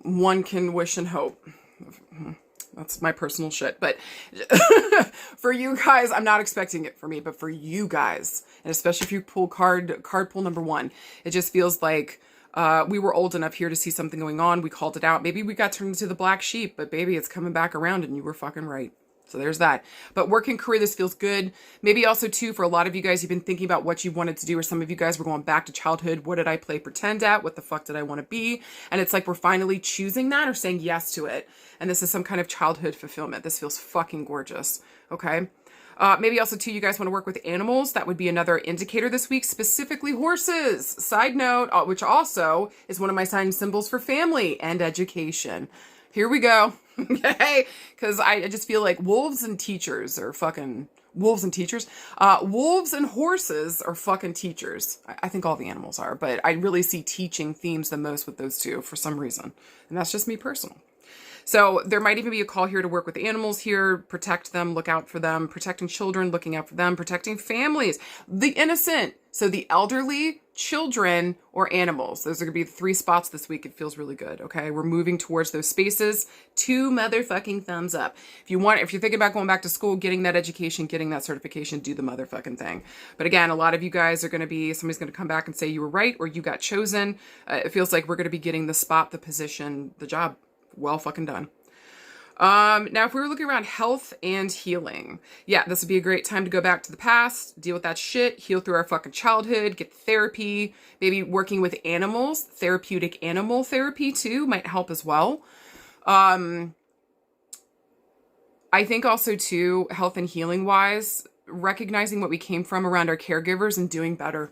One can wish and hope. That's my personal shit. But for you guys, I'm not expecting it for me, but for you guys, and especially if you pull card pull number 1, it just feels like we were old enough here to see something going on. We called it out. Maybe we got turned into the black sheep, but baby, it's coming back around and you were fucking right. So there's that. But work and career, this feels good. Maybe also too, for a lot of you guys, you've been thinking about what you wanted to do, or some of you guys were going back to childhood. What did I play pretend at? What the fuck did I want to be? And it's like we're finally choosing that or saying yes to it. And this is some kind of childhood fulfillment. This feels fucking gorgeous. Okay. Maybe also too, you guys want to work with animals. That would be another indicator this week, specifically horses. Side note, which also is one of my sign symbols for family and education. Here we go. Okay. Because I just feel like wolves and teachers are fucking wolves and teachers. Wolves and horses are fucking teachers. I think all the animals are, but I really see teaching themes the most with those two for some reason. And that's just me personal. So there might even be a call here to work with animals here, protect them, look out for them, protecting children, looking out for them, protecting families, the innocent. So the elderly, children, or animals. Those are going to be the 3 spots this week. It feels really good. Okay. We're moving towards those spaces. 2 motherfucking thumbs up. If you're thinking about going back to school, getting that education, getting that certification, do the motherfucking thing. But again, a lot of you guys are going to be, somebody's going to come back and say you were right, or you got chosen. It feels like we're going to be getting the spot, the position, the job. Well fucking done. Now, if we were looking around health and healing, yeah, this would be a great time to go back to the past, deal with that shit, heal through our fucking childhood, get therapy, maybe working with animals, therapeutic animal therapy too might help as well. I think also too, health and healing wise, recognizing what we came from around our caregivers and doing better.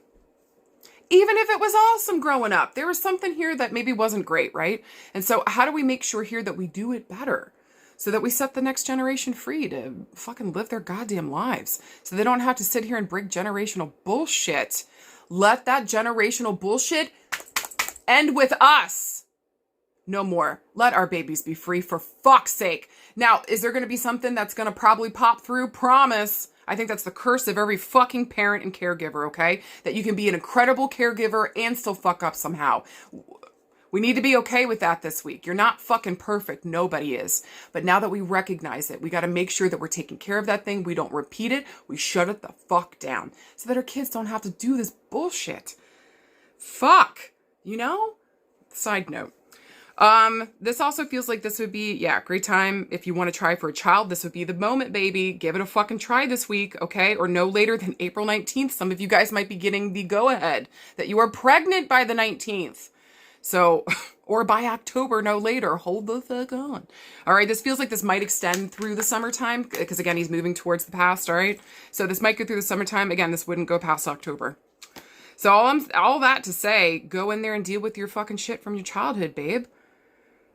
Even if it was awesome growing up, there was something here that maybe wasn't great, right? And so how do we make sure here that we do it better so that we set the next generation free to fucking live their goddamn lives so they don't have to sit here and break generational bullshit? Let that generational bullshit end with us. No more. Let our babies be free, for fuck's sake. Now, is there going to be something that's going to probably pop through? Promise. I think that's the curse of every fucking parent and caregiver, okay? That you can be an incredible caregiver and still fuck up somehow. We need to be okay with that this week. You're not fucking perfect. Nobody is. But now that we recognize it, we got to make sure that we're taking care of that thing. We don't repeat it. We shut it the fuck down so that our kids don't have to do this bullshit. Fuck. You know? Side note. This also feels like this would be, great time. If you want to try for a child, this would be the moment, baby. Give it a fucking try this week, okay? Or no later than April 19th. Some of you guys might be getting the go-ahead that you are pregnant by the 19th. So, or by October, no later. Hold the fuck on. All right, this feels like this might extend through the summertime because, again, he's moving towards the past, all right? So this might go through the summertime. Again, this wouldn't go past October. So all that to say, go in there and deal with your fucking shit from your childhood, babe.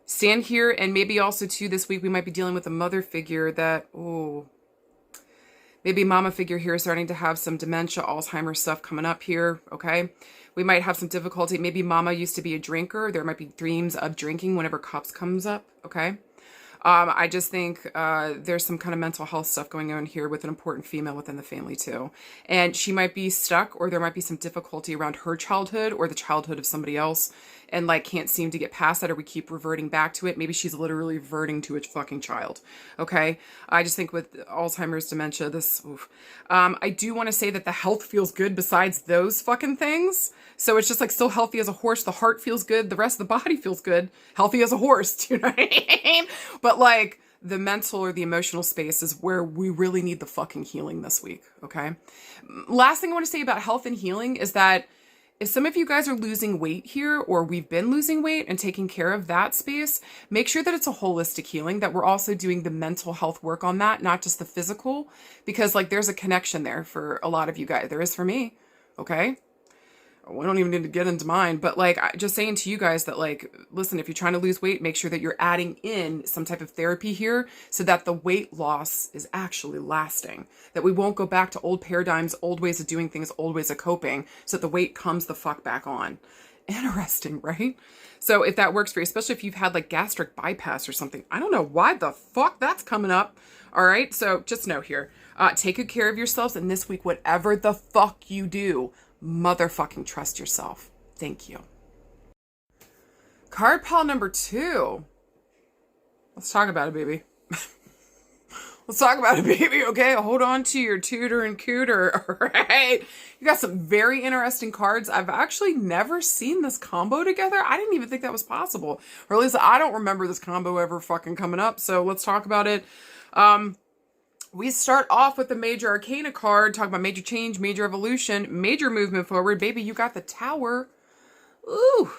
Stand here, and maybe also, too, this week we might be dealing with a mother figure that, maybe mama figure here is starting to have some dementia, Alzheimer's stuff coming up here, okay? We might have some difficulty. Maybe mama used to be a drinker. There might be dreams of drinking whenever cups comes up, okay? I just think there's some kind of mental health stuff going on here with an important female within the family too. And she might be stuck, or there might be some difficulty around her childhood or the childhood of somebody else, and like can't seem to get past that, or we keep reverting back to it. Maybe she's literally reverting to a fucking child. Okay. I just think with Alzheimer's, dementia, I do want to say that the health feels good besides those fucking things. So it's just like still healthy as a horse. The heart feels good. The rest of the body feels good. Healthy as a horse. Do you know what I mean? But like the mental or the emotional space is where we really need the fucking healing this week. Okay. Last thing I want to say about health and healing is that if some of you guys are losing weight here, or we've been losing weight and taking care of that space, make sure that it's a holistic healing, that we're also doing the mental health work on that, not just the physical, because like there's a connection there for a lot of you guys. There is for me. Okay. We don't even need to get into mine, but like just saying to you guys that like, listen, if you're trying to lose weight, make sure that you're adding in some type of therapy here so that the weight loss is actually lasting, that we won't go back to old paradigms, old ways of doing things, old ways of coping, so that the weight comes the fuck back on. Interesting, right? So if that works for you, especially if you've had like gastric bypass or something, I don't know why the fuck that's coming up. All right. So just know here, take good care of yourselves. And this week, whatever the fuck you do, motherfucking trust yourself. Thank you. Card pile number 2. Let's talk about it, baby. Let's talk about it, baby. Okay, hold on to your tutor and cooter. All right. You got some very interesting cards. I've actually never seen this combo together. I didn't even think that was possible. Or at least I don't remember this combo ever fucking coming up. So let's talk about it. We start off with the Major Arcana card, talking about major change, major evolution, major movement forward. Baby, you got the Tower. Ooh.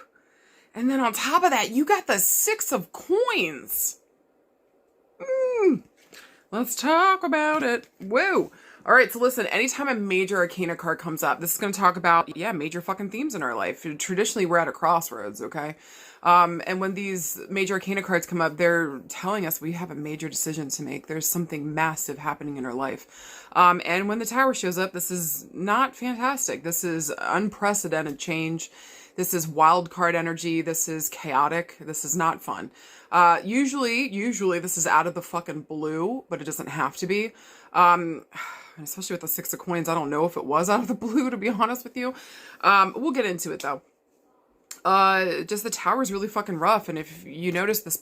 And then on top of that, you got the 6 of Coins. Let's talk about it. Whoa. All right, so listen, anytime a Major Arcana card comes up, this is going to talk about, major fucking themes in our life. Traditionally, we're at a crossroads, okay? And when these Major Arcana cards come up, they're telling us we have a major decision to make. There's something massive happening in our life. And when the Tower shows up, this is not fantastic. This is unprecedented change. This is wild card energy. This is chaotic. This is not fun. Usually this is out of the fucking blue, but it doesn't have to be. Especially with the 6 of Coins, I don't know if it was out of the blue, to be honest with you. We'll get into it though. Just the Tower is really fucking rough. And if you notice this,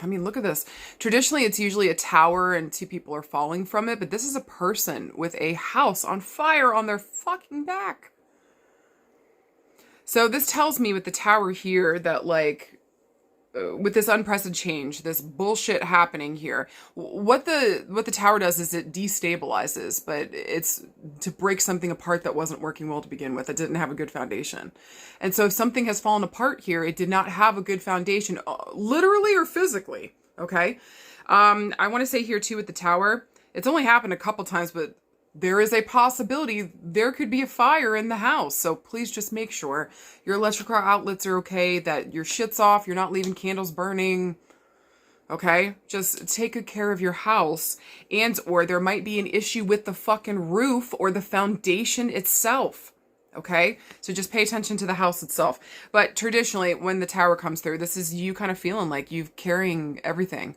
I mean, look at this. Traditionally, it's usually a tower and 2 people are falling from it, but this is a person with a house on fire on their fucking back. So this tells me with the Tower here that like, with this unprecedented change, this bullshit happening here, what the Tower does is it destabilizes, but it's to break something apart that wasn't working well to begin with. It didn't have a good foundation. And so if something has fallen apart here, it did not have a good foundation, literally or physically. Okay. I want to say here too with the Tower, it's only happened a couple times, but there is a possibility there could be a fire in the house. So please just make sure your electrical outlets are okay, that your shit's off, you're not leaving candles burning. Okay? Just take good care of your house. And or there might be an issue with the fucking roof or the foundation itself. Okay? So just pay attention to the house itself. But traditionally, when the Tower comes through, this is you kind of feeling like you're carrying everything.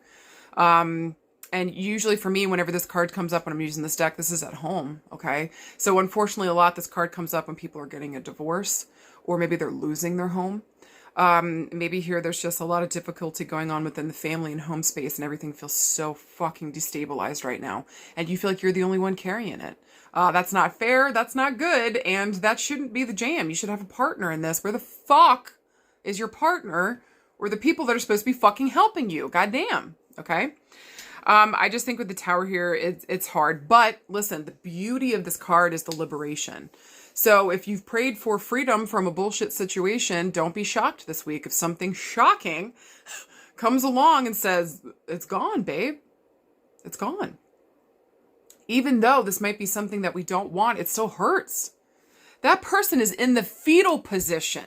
And usually for me, whenever this card comes up when I'm using this deck, this is at home, okay? So unfortunately, a lot this card comes up when people are getting a divorce, or maybe they're losing their home. Maybe here there's just a lot of difficulty going on within the family and home space, and everything feels so fucking destabilized right now. And you feel like you're the only one carrying it. That's not fair, that's not good, and that shouldn't be the jam. You should have a partner in this. Where the fuck is your partner, or the people that are supposed to be fucking helping you? Goddamn, okay? I just think with the Tower here, it's hard. But listen, the beauty of this card is the liberation. So if you've prayed for freedom from a bullshit situation, don't be shocked this week if something shocking comes along and says, it's gone, babe. It's gone. Even though this might be something that we don't want, it still hurts. That person is in the fetal position.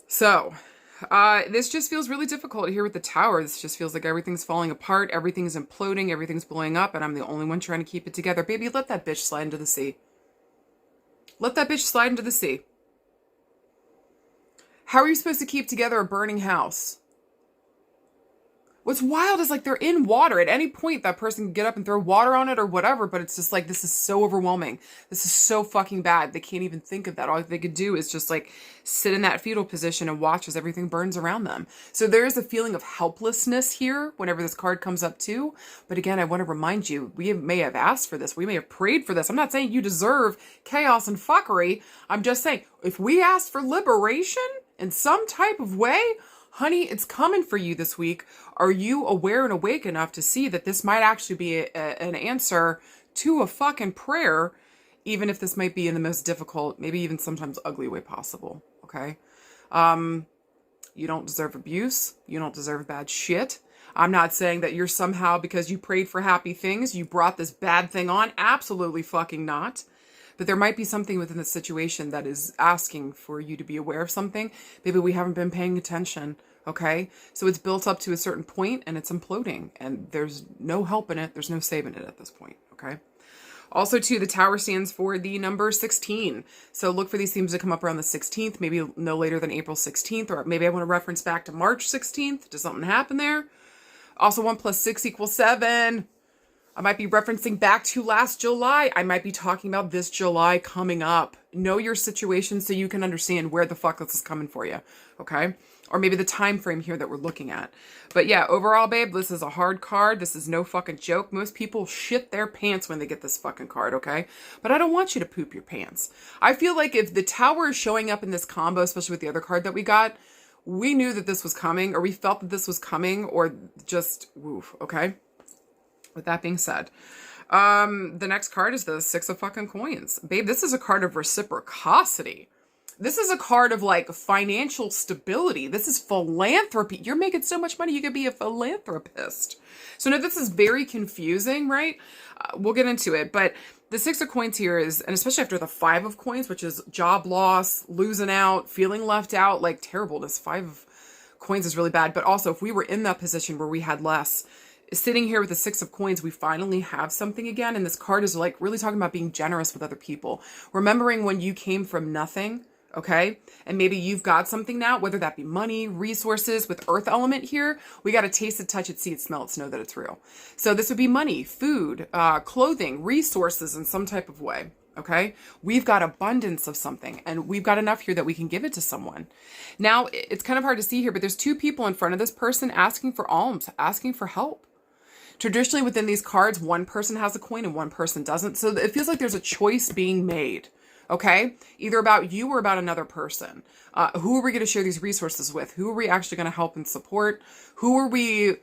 So this just feels really difficult here with the Tower. This just feels like everything's falling apart. Everything's imploding. Everything's blowing up. And I'm the only one trying to keep it together. Baby, let that bitch slide into the sea. Let that bitch slide into the sea. How are you supposed to keep together a burning house? What's wild is like they're in water. At any point, that person can get up and throw water on it or whatever, but it's just like, this is so overwhelming. This is so fucking bad. They can't even think of that. All they could do is just like sit in that fetal position and watch as everything burns around them. So there is a feeling of helplessness here whenever this card comes up too. But again, I want to remind you, we may have asked for this. We may have prayed for this. I'm not saying you deserve chaos and fuckery. I'm just saying, if we asked for liberation in some type of way, honey, it's coming for you this week. Are you aware and awake enough to see that this might actually be an answer to a fucking prayer, even if this might be in the most difficult, maybe even sometimes ugly way possible, okay? You don't deserve abuse. You don't deserve bad shit. I'm not saying that you're somehow, because you prayed for happy things, you brought this bad thing on. Absolutely fucking not. But there might be something within the situation that is asking for you to be aware of something. Maybe we haven't been paying attention, okay? So it's built up to a certain point and it's imploding. And there's no helping it. There's no saving it at this point, okay? Also, too, the Tower stands for the number 16. So look for these themes to come up around the 16th, maybe no later than April 16th. Or maybe I want to reference back to March 16th. Does something happen there? Also, 1 + 6 = 7. I might be referencing back to last July. I might be talking about this July coming up. Know your situation so you can understand where the fuck this is coming for you, okay? Or maybe the time frame here that we're looking at. But yeah, overall, babe, this is a hard card. This is no fucking joke. Most people shit their pants when they get this fucking card, okay? But I don't want you to poop your pants. I feel like if the Tower is showing up in this combo, especially with the other card that we got, we knew that this was coming, or we felt that this was coming, or just woof, okay? With that being said, the next card is the 6 of fucking coins. Babe, this is a card of reciprocity. This is a card of like financial stability. This is philanthropy. You're making so much money, you could be a philanthropist. So now this is very confusing, right? We'll get into it. But the 6 of coins here is, and especially after the 5 of coins, which is job loss, losing out, feeling left out, like terribleness. 5 of coins is really bad. But also if we were in that position where we had less, sitting here with the 6 of coins, we finally have something again. And this card is like really talking about being generous with other people. Remembering when you came from nothing, okay? And maybe you've got something now, whether that be money, resources. With earth element here, we got to taste it, touch it, see it, smell it, to know that it's real. So this would be money, food, clothing, resources in some type of way. Okay, we've got abundance of something and we've got enough here that we can give it to someone. Now, it's kind of hard to see here, but there's 2 people in front of this person asking for alms, asking for help. Traditionally within these cards, one person has a coin and one person doesn't. So it feels like there's a choice being made, okay? Either about you or about another person. Who are we going to share these resources with? Who are we actually going to help and support? Who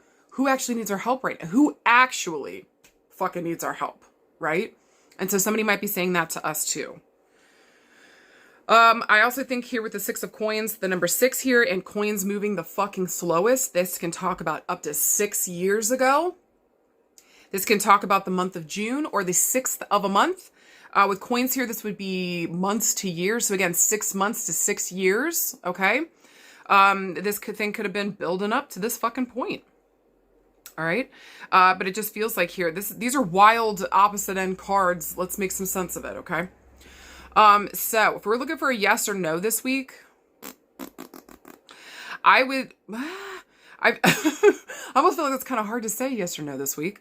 actually needs our help right now? Who actually fucking needs our help, right? And so somebody might be saying that to us too. I also think here with the 6 of coins, the number 6 here and coins moving the fucking slowest, this can talk about up to 6 years ago. This can talk about the month of June or the 6th of a month. With coins here, this would be months to years. So again, 6 months to 6 years. Okay. This thing could have been building up to this fucking point. All right. But it just feels like here, these are wild opposite end cards. Let's make some sense of it. Okay. So if we're looking for a yes or no this week, I would, I almost feel like it's kind of hard to say yes or no this week,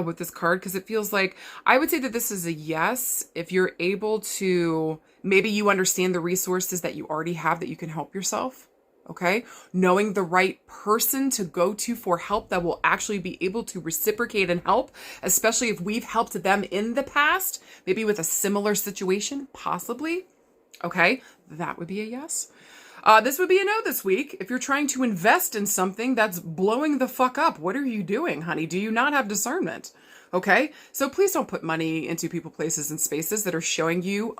with this card. Cause it feels like I would say that this is a yes. If you're able to, maybe you understand the resources that you already have that you can help yourself. Okay. Knowing the right person to go to for help that will actually be able to reciprocate and help, especially if we've helped them in the past, maybe with a similar situation, possibly. Okay. That would be a yes. This would be a no this week. If you're trying to invest in something that's blowing the fuck up, what are you doing, honey? Do you not have discernment? Okay. So please don't put money into people, places, and spaces that are showing you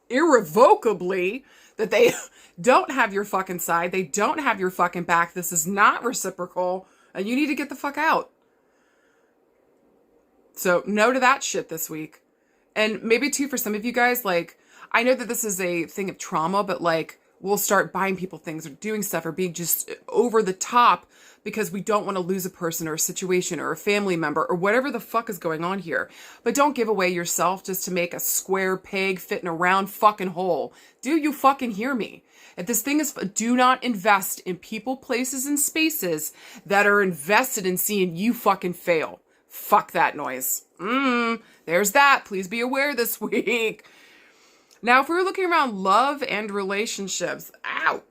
irrevocably that they don't have your fucking side. They don't have your fucking back. This is not reciprocal and you need to get the fuck out. So no to that shit this week. And maybe too, for some of you guys, like, I know that this is a thing of trauma, but like, we'll start buying people things or doing stuff or being just over the top because we don't want to lose a person or a situation or a family member or whatever the fuck is going on here. But don't give away yourself just to make a square peg fit in a round fucking hole. Do you fucking hear me? If this thing is, do not invest in people, places, and spaces that are invested in seeing you fucking fail. Fuck that noise. There's that. Please be aware this week. Now, if we're looking around love and relationships, ow.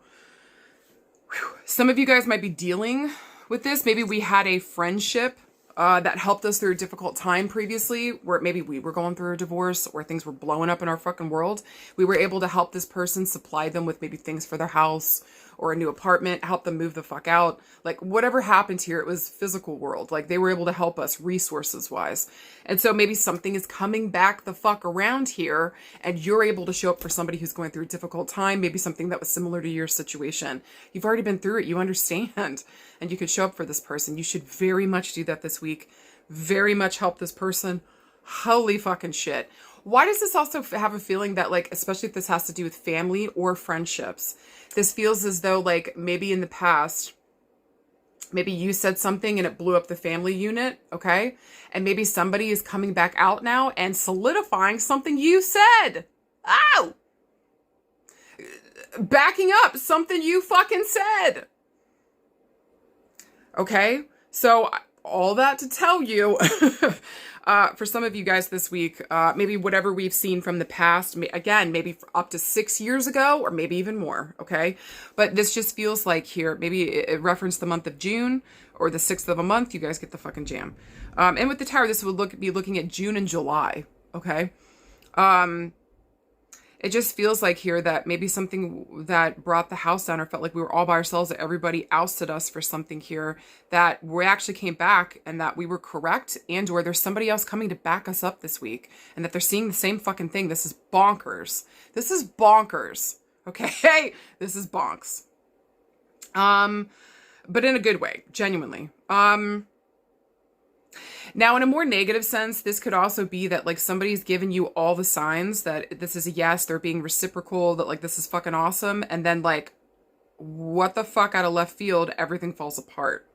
Whew. Some of you guys might be dealing with this. Maybe we had a friendship that helped us through a difficult time previously, where maybe we were going through a divorce or things were blowing up in our fucking world. We were able to help this person, supply them with maybe things for their house or a new apartment, help them move the fuck out. Like whatever happened here, it was physical world. Like they were able to help us resources wise. And so maybe something is coming back the fuck around here and you're able to show up for somebody who's going through a difficult time. Maybe something that was similar to your situation. You've already been through it. You understand and you could show up for this person. You should very much do that this week. Very much help this person. Holy fucking shit. Why does this also have a feeling that, like, especially if this has to do with family or friendships, this feels as though, like, maybe in the past, maybe you said something and it blew up the family unit, okay? And maybe somebody is coming back out now and solidifying something you said. Ow! Backing up something you fucking said. Okay? So, all that to tell you... for some of you guys this week, maybe whatever we've seen from the past, again, maybe up to 6 years ago, or maybe even more, okay? But this just feels like here, maybe it referenced the month of June, or the 6th of a month, you guys get the fucking jam. And with the Tower, this would be looking at June and July, okay? It just feels like here that maybe something that brought the house down or felt like we were all by ourselves, that everybody ousted us for something here, that we actually came back and that we were correct, and or there's somebody else coming to back us up this week and that they're seeing the same fucking thing. This is bonkers. This is bonkers. Okay. This is bonks. But in a good way, genuinely. Now, in a more negative sense, this could also be that, like, somebody's given you all the signs that this is a yes, they're being reciprocal, that, like, this is fucking awesome. And then, like, what the fuck, out of left field, everything falls apart.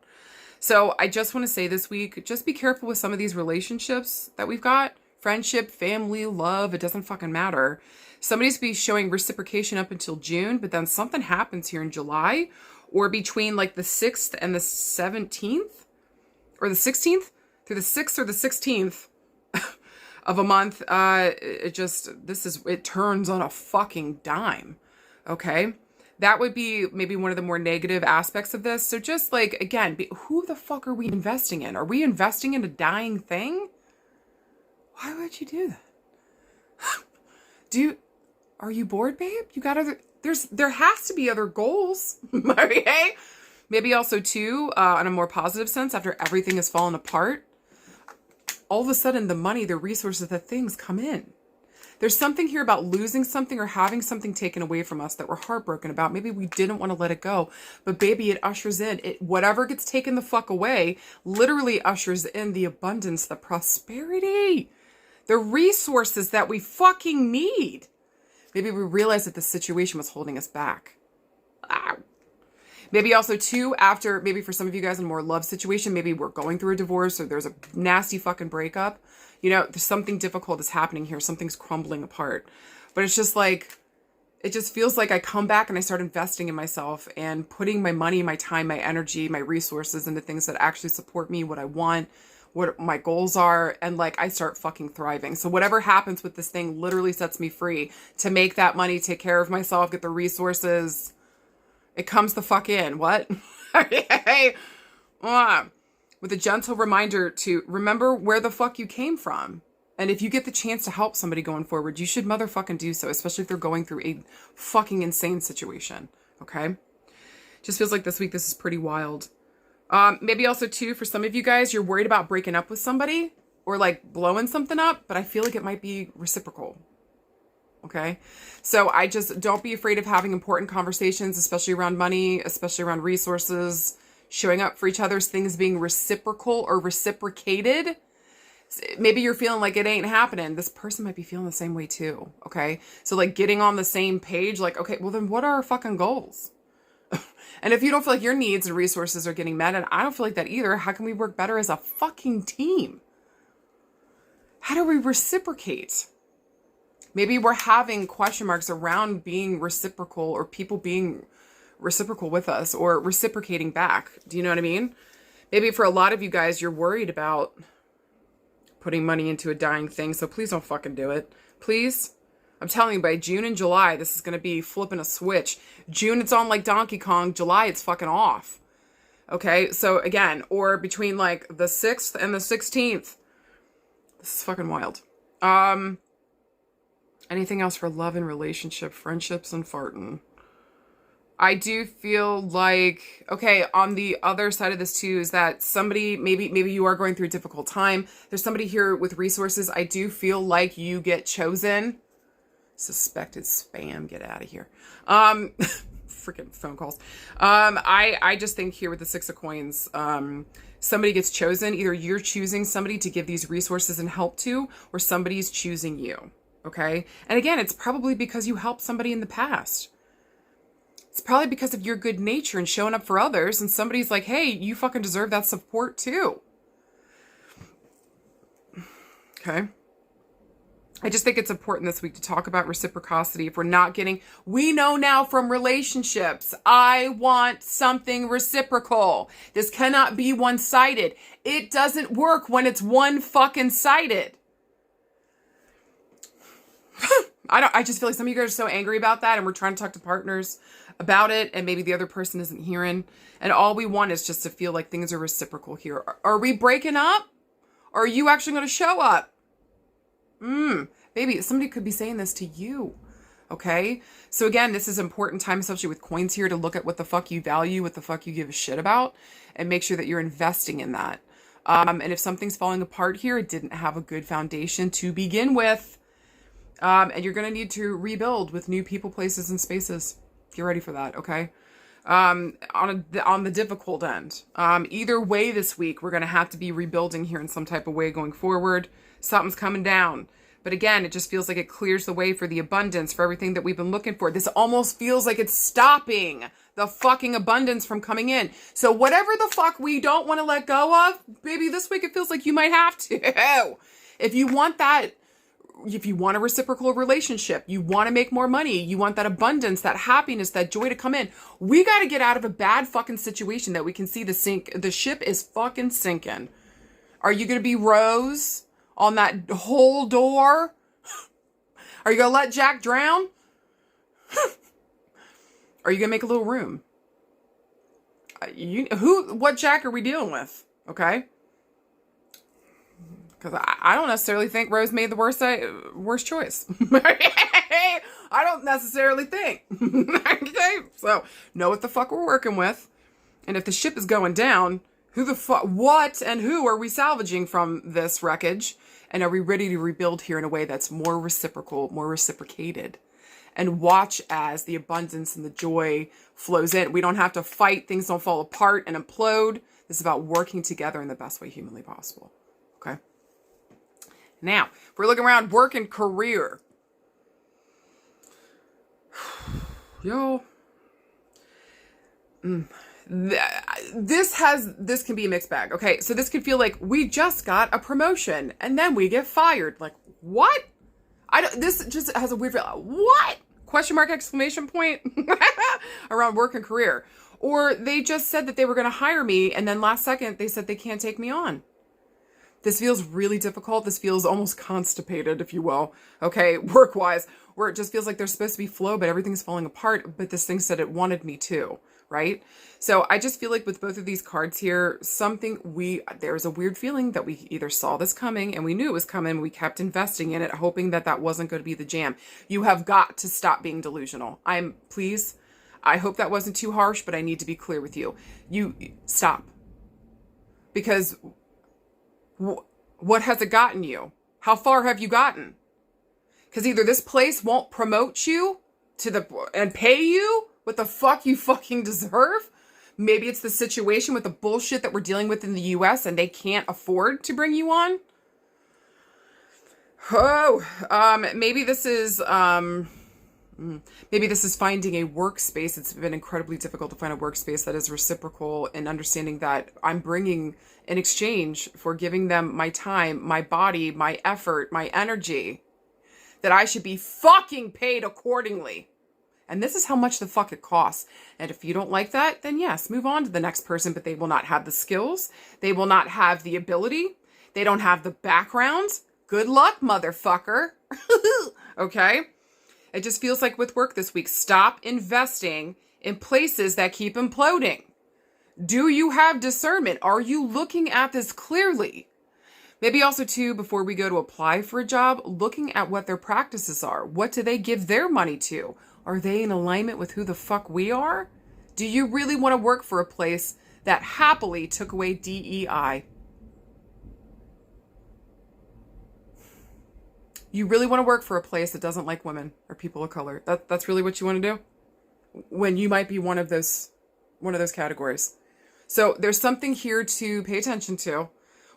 So I just want to say this week, just be careful with some of these relationships that we've got. Friendship, family, love, it doesn't fucking matter. Somebody's be showing reciprocation up until June, but then something happens here in July, or between, like, the 6th and the 17th, or the 16th? Through the 6th or the 16th of a month, it turns on a fucking dime. Okay. That would be maybe one of the more negative aspects of this. So just like, again, who the fuck are we investing in? Are we investing in a dying thing? Why would you do that? Are you bored, babe? You got there has to be other goals. Okay. Maybe also too, on a more positive sense, after everything has fallen apart, all of a sudden the money, the resources, the things come in. There's something here about losing something or having something taken away from us that we're heartbroken about. Maybe we didn't want to let it go, but baby, it ushers in whatever gets taken the fuck away, literally ushers in the abundance, the prosperity, the resources that we fucking need. Maybe we realize that the situation was holding us back. Ow. Maybe also too, after, maybe for some of you guys in a more love situation, maybe we're going through a divorce or there's a nasty fucking breakup. You know, there's something difficult is happening here. Something's crumbling apart. But it's just like, it just feels like I come back and I start investing in myself and putting my money, my time, my energy, my resources into things that actually support me, what I want, what my goals are. And like, I start fucking thriving. So whatever happens with this thing literally sets me free to make that money, take care of myself, get the resources. It comes the fuck in. What? With a gentle reminder to remember where the fuck you came from. And if you get the chance to help somebody going forward, you should motherfucking do so, especially if they're going through a fucking insane situation. Okay? Just feels like this week, this is pretty wild. Maybe also too, for some of you guys, you're worried about breaking up with somebody or like blowing something up, but I feel like it might be reciprocal. Okay. So I just don't be afraid of having important conversations, especially around money, especially around resources, showing up for each other's things being reciprocal or reciprocated. Maybe you're feeling like it ain't happening. This person might be feeling the same way too. Okay. So like getting on the same page, like, okay, well then what are our fucking goals? And if you don't feel like your needs and resources are getting met, and I don't feel like that either, how can we work better as a fucking team? How do we reciprocate? Maybe we're having question marks around being reciprocal or people being reciprocal with us or reciprocating back. Do you know what I mean? Maybe for a lot of you guys, you're worried about putting money into a dying thing. So please don't fucking do it. Please. I'm telling you, by June and July, this is going to be flipping a switch. June, it's on like Donkey Kong. July, it's fucking off. Okay. So again, or between like the 6th and the 16th. This is fucking wild. Anything else for love and relationship, friendships, and farting? I do feel like, okay, on the other side of this too, is that somebody, maybe you are going through a difficult time. There's somebody here with resources. I do feel like you get chosen. Suspected spam, get out of here. Freaking phone calls. I just think here with the 6 of coins, somebody gets chosen. Either you're choosing somebody to give these resources and help to, or somebody's choosing you. Okay. And again, it's probably because you helped somebody in the past. It's probably because of your good nature and showing up for others. And somebody's like, hey, you fucking deserve that support too. Okay. I just think it's important this week to talk about reciprocity. If we're not getting, we know now from relationships, I want something reciprocal. This cannot be one-sided. It doesn't work when it's one fucking sided. I just feel like some of you guys are so angry about that, and we're trying to talk to partners about it, and maybe the other person isn't hearing. And all we want is just to feel like things are reciprocal here. Are we breaking up? Or are you actually going to show up? Baby, somebody could be saying this to you. Okay? So again, this is an important time, especially with coins here, to look at what the fuck you value, what the fuck you give a shit about, and make sure that you're investing in that. And if something's falling apart here, it didn't have a good foundation to begin with. And you're going to need to rebuild with new people, places, and spaces. Get ready for that, okay? On the difficult end. Either way this week, we're going to have to be rebuilding here in some type of way going forward. Something's coming down. But again, it just feels like it clears the way for the abundance, for everything that we've been looking for. This almost feels like it's stopping the fucking abundance from coming in. So whatever the fuck we don't want to let go of, baby, this week it feels like you might have to. If you want that, if you want a reciprocal relationship, you want to make more money, you want that abundance, that happiness, that joy to come in, we got to get out of a bad fucking situation that we can see the ship is fucking sinking. Are you going to be Rose on that whole door? Are you going to let Jack drown? Are you going to make a little room? What Jack are we dealing with? Okay. Because I don't necessarily think Rose made the worst choice. I don't necessarily think. Okay? So, know what the fuck we're working with. And if the ship is going down, who the fuck, what and who are we salvaging from this wreckage? And are we ready to rebuild here in a way that's more reciprocal, more reciprocated? And watch as the abundance and the joy flows in. We don't have to fight. Things don't fall apart and implode. This is about working together in the best way humanly possible. Okay? Now, if we're looking around work and career. Yo. This can be a mixed bag. Okay, so this could feel like we just got a promotion and then we get fired. Like, what? This just has a weird feel. What? Question mark, exclamation point around work and career. Or they just said that they were going to hire me and then last second they said they can't take me on. This feels really difficult. This feels almost constipated, if you will. Okay, work-wise, where it just feels like there's supposed to be flow, but everything's falling apart. But this thing said it wanted me to, right? So I just feel like with both of these cards here, there's a weird feeling that we either saw this coming and we knew it was coming. We kept investing in it, hoping that that wasn't going to be the jam. You have got to stop being delusional. Please, I hope that wasn't too harsh, but I need to be clear with you. You stop. Because what has it gotten you? How far have you gotten? Because either this place won't promote you and pay you what the fuck you fucking deserve. Maybe it's the situation with the bullshit that we're dealing with in the US and they can't afford to bring you on. Maybe this is finding a workspace. It's been incredibly difficult to find a workspace that is reciprocal and understanding that I'm bringing in exchange for giving them my time, my body, my effort, my energy, that I should be fucking paid accordingly. And this is how much the fuck it costs. And if you don't like that, then yes, move on to the next person, but they will not have the skills. They will not have the ability. They don't have the background. Good luck, motherfucker. Okay? It just feels like with work this week, stop investing in places that keep imploding. Do you have discernment? Are you looking at this clearly? Maybe also too, before we go to apply for a job, looking at what their practices are. What do they give their money to? Are they in alignment with who the fuck we are? Do you really want to work for a place that happily took away DEI? You really want to work for a place that doesn't like women or people of color? That's really what you want to do? When you might be one of those categories. So there's something here to pay attention to.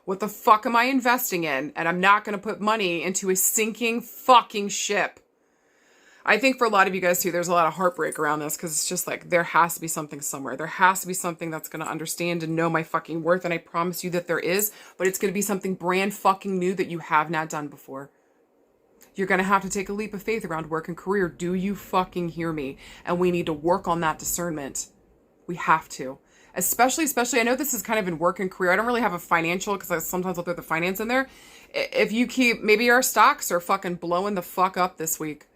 What the fuck am I investing in? And I'm not going to put money into a sinking fucking ship. I think for a lot of you guys too, there's a lot of heartbreak around this because it's just like, there has to be something somewhere. There has to be something that's going to understand and know my fucking worth. And I promise you that there is, but it's going to be something brand fucking new that you have not done before. You're going to have to take a leap of faith around work and career. Do you fucking hear me? And we need to work on that discernment. We have to. Especially, I know this is kind of in work and career. I don't really have a financial because sometimes I'll throw the finance in there. If you keep, maybe our stocks are fucking blowing the fuck up this week.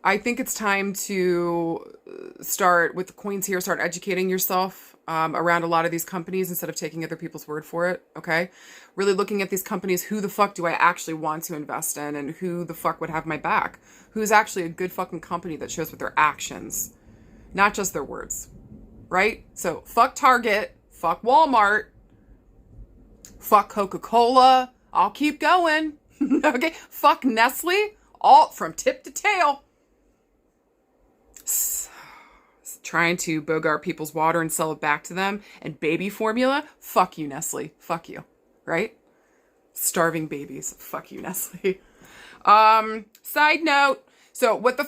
I think it's time to start with the coins here, start educating yourself around a lot of these companies instead of taking other people's word for it, okay? Really looking at these companies, who the fuck do I actually want to invest in and who the fuck would have my back? Who's actually a good fucking company that shows with their actions, not just their words, right? So fuck Target, fuck Walmart, fuck Coca-Cola, I'll keep going, okay? Fuck Nestle, all from tip to tail. Trying to bogart people's water and sell it back to them. And baby formula, fuck you, Nestle. Fuck you, right? Starving babies, fuck you, Nestle. Side note, so what the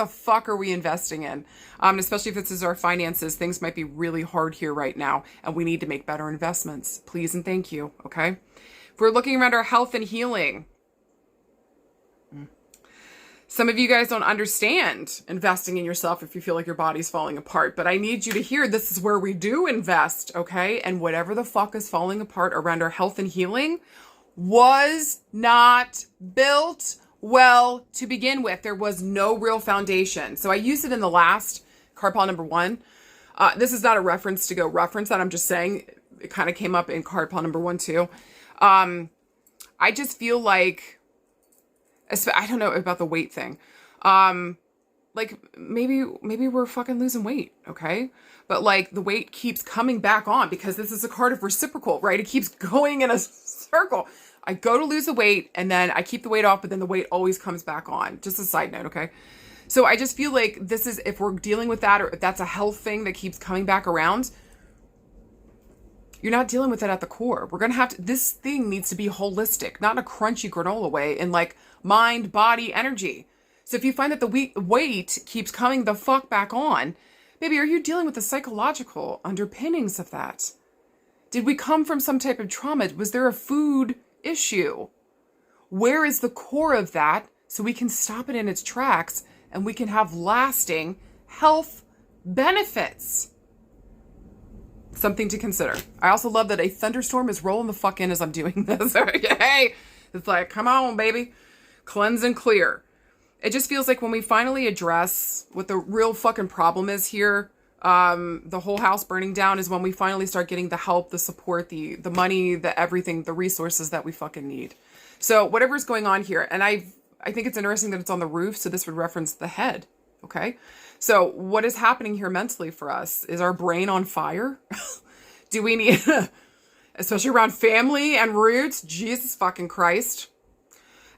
fuck are we investing in? Especially if this is our finances, things might be really hard here right now, and we need to make better investments. Please and thank you, okay? If we're looking around our health and healing, some of you guys don't understand investing in yourself if you feel like your body's falling apart. But I need you to hear this is where we do invest, okay? And whatever the fuck is falling apart around our health and healing was not built well to begin with. There was no real foundation. So I used it in the last card pile number 1. This is not a reference to go reference that. I'm just saying it kind of came up in card pile number 1 too. I just feel like, I don't know about the weight thing. like maybe we're fucking losing weight, okay? But like the weight keeps coming back on because this is a card of reciprocal, right? It keeps going in a circle. I go to lose the weight and then I keep the weight off, but then the weight always comes back on. Just a side note, okay? So I just feel like this is, if we're dealing with that, or if that's a health thing that keeps coming back around, you're not dealing with it at the core. We're going to have to, this thing needs to be holistic, not in a crunchy granola way, in like mind, body, energy. So if you find that the weight keeps coming the fuck back on, baby, are you dealing with the psychological underpinnings of that? Did we come from some type of trauma? Was there a food issue? Where is the core of that so we can stop it in its tracks and we can have lasting health benefits? Something to consider. I also love that a thunderstorm is rolling the fuck in as I'm doing this. Okay? It's like, come on, baby. Cleanse and clear. It just feels like when we finally address what the real fucking problem is here, the whole house burning down, is when we finally start getting the help, the support, the money, the everything, the resources that we fucking need. So whatever's going on here, and I think it's interesting that it's on the roof, so this would reference the head, okay? So what is happening here mentally for us? Is our brain on fire? Do we need, especially around family and roots, Jesus fucking Christ.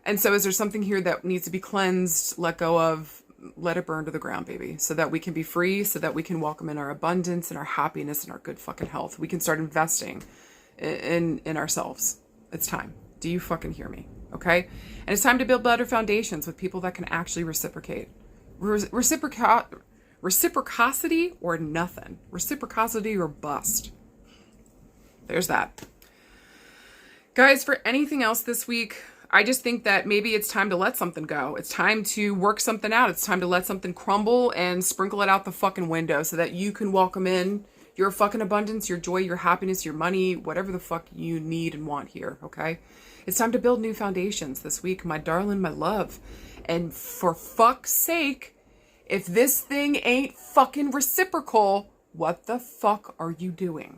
And so is there something here that needs to be cleansed, let go of, let it burn to the ground, baby, so that we can be free, so that we can welcome in our abundance and our happiness and our good fucking health. We can start investing in ourselves. It's time. Do you fucking hear me? Okay? And it's time to build better foundations with people that can actually reciprocate. Reciprocity or nothing. Reciprocity or bust. There's that. Guys, for anything else this week, I just think that maybe it's time to let something go. It's time to work something out. It's time to let something crumble and sprinkle it out the fucking window so that you can welcome in your fucking abundance, your joy, your happiness, your money, whatever the fuck you need and want here, okay? It's time to build new foundations this week, my darling, my love. And for fuck's sake, if this thing ain't fucking reciprocal, what the fuck are you doing?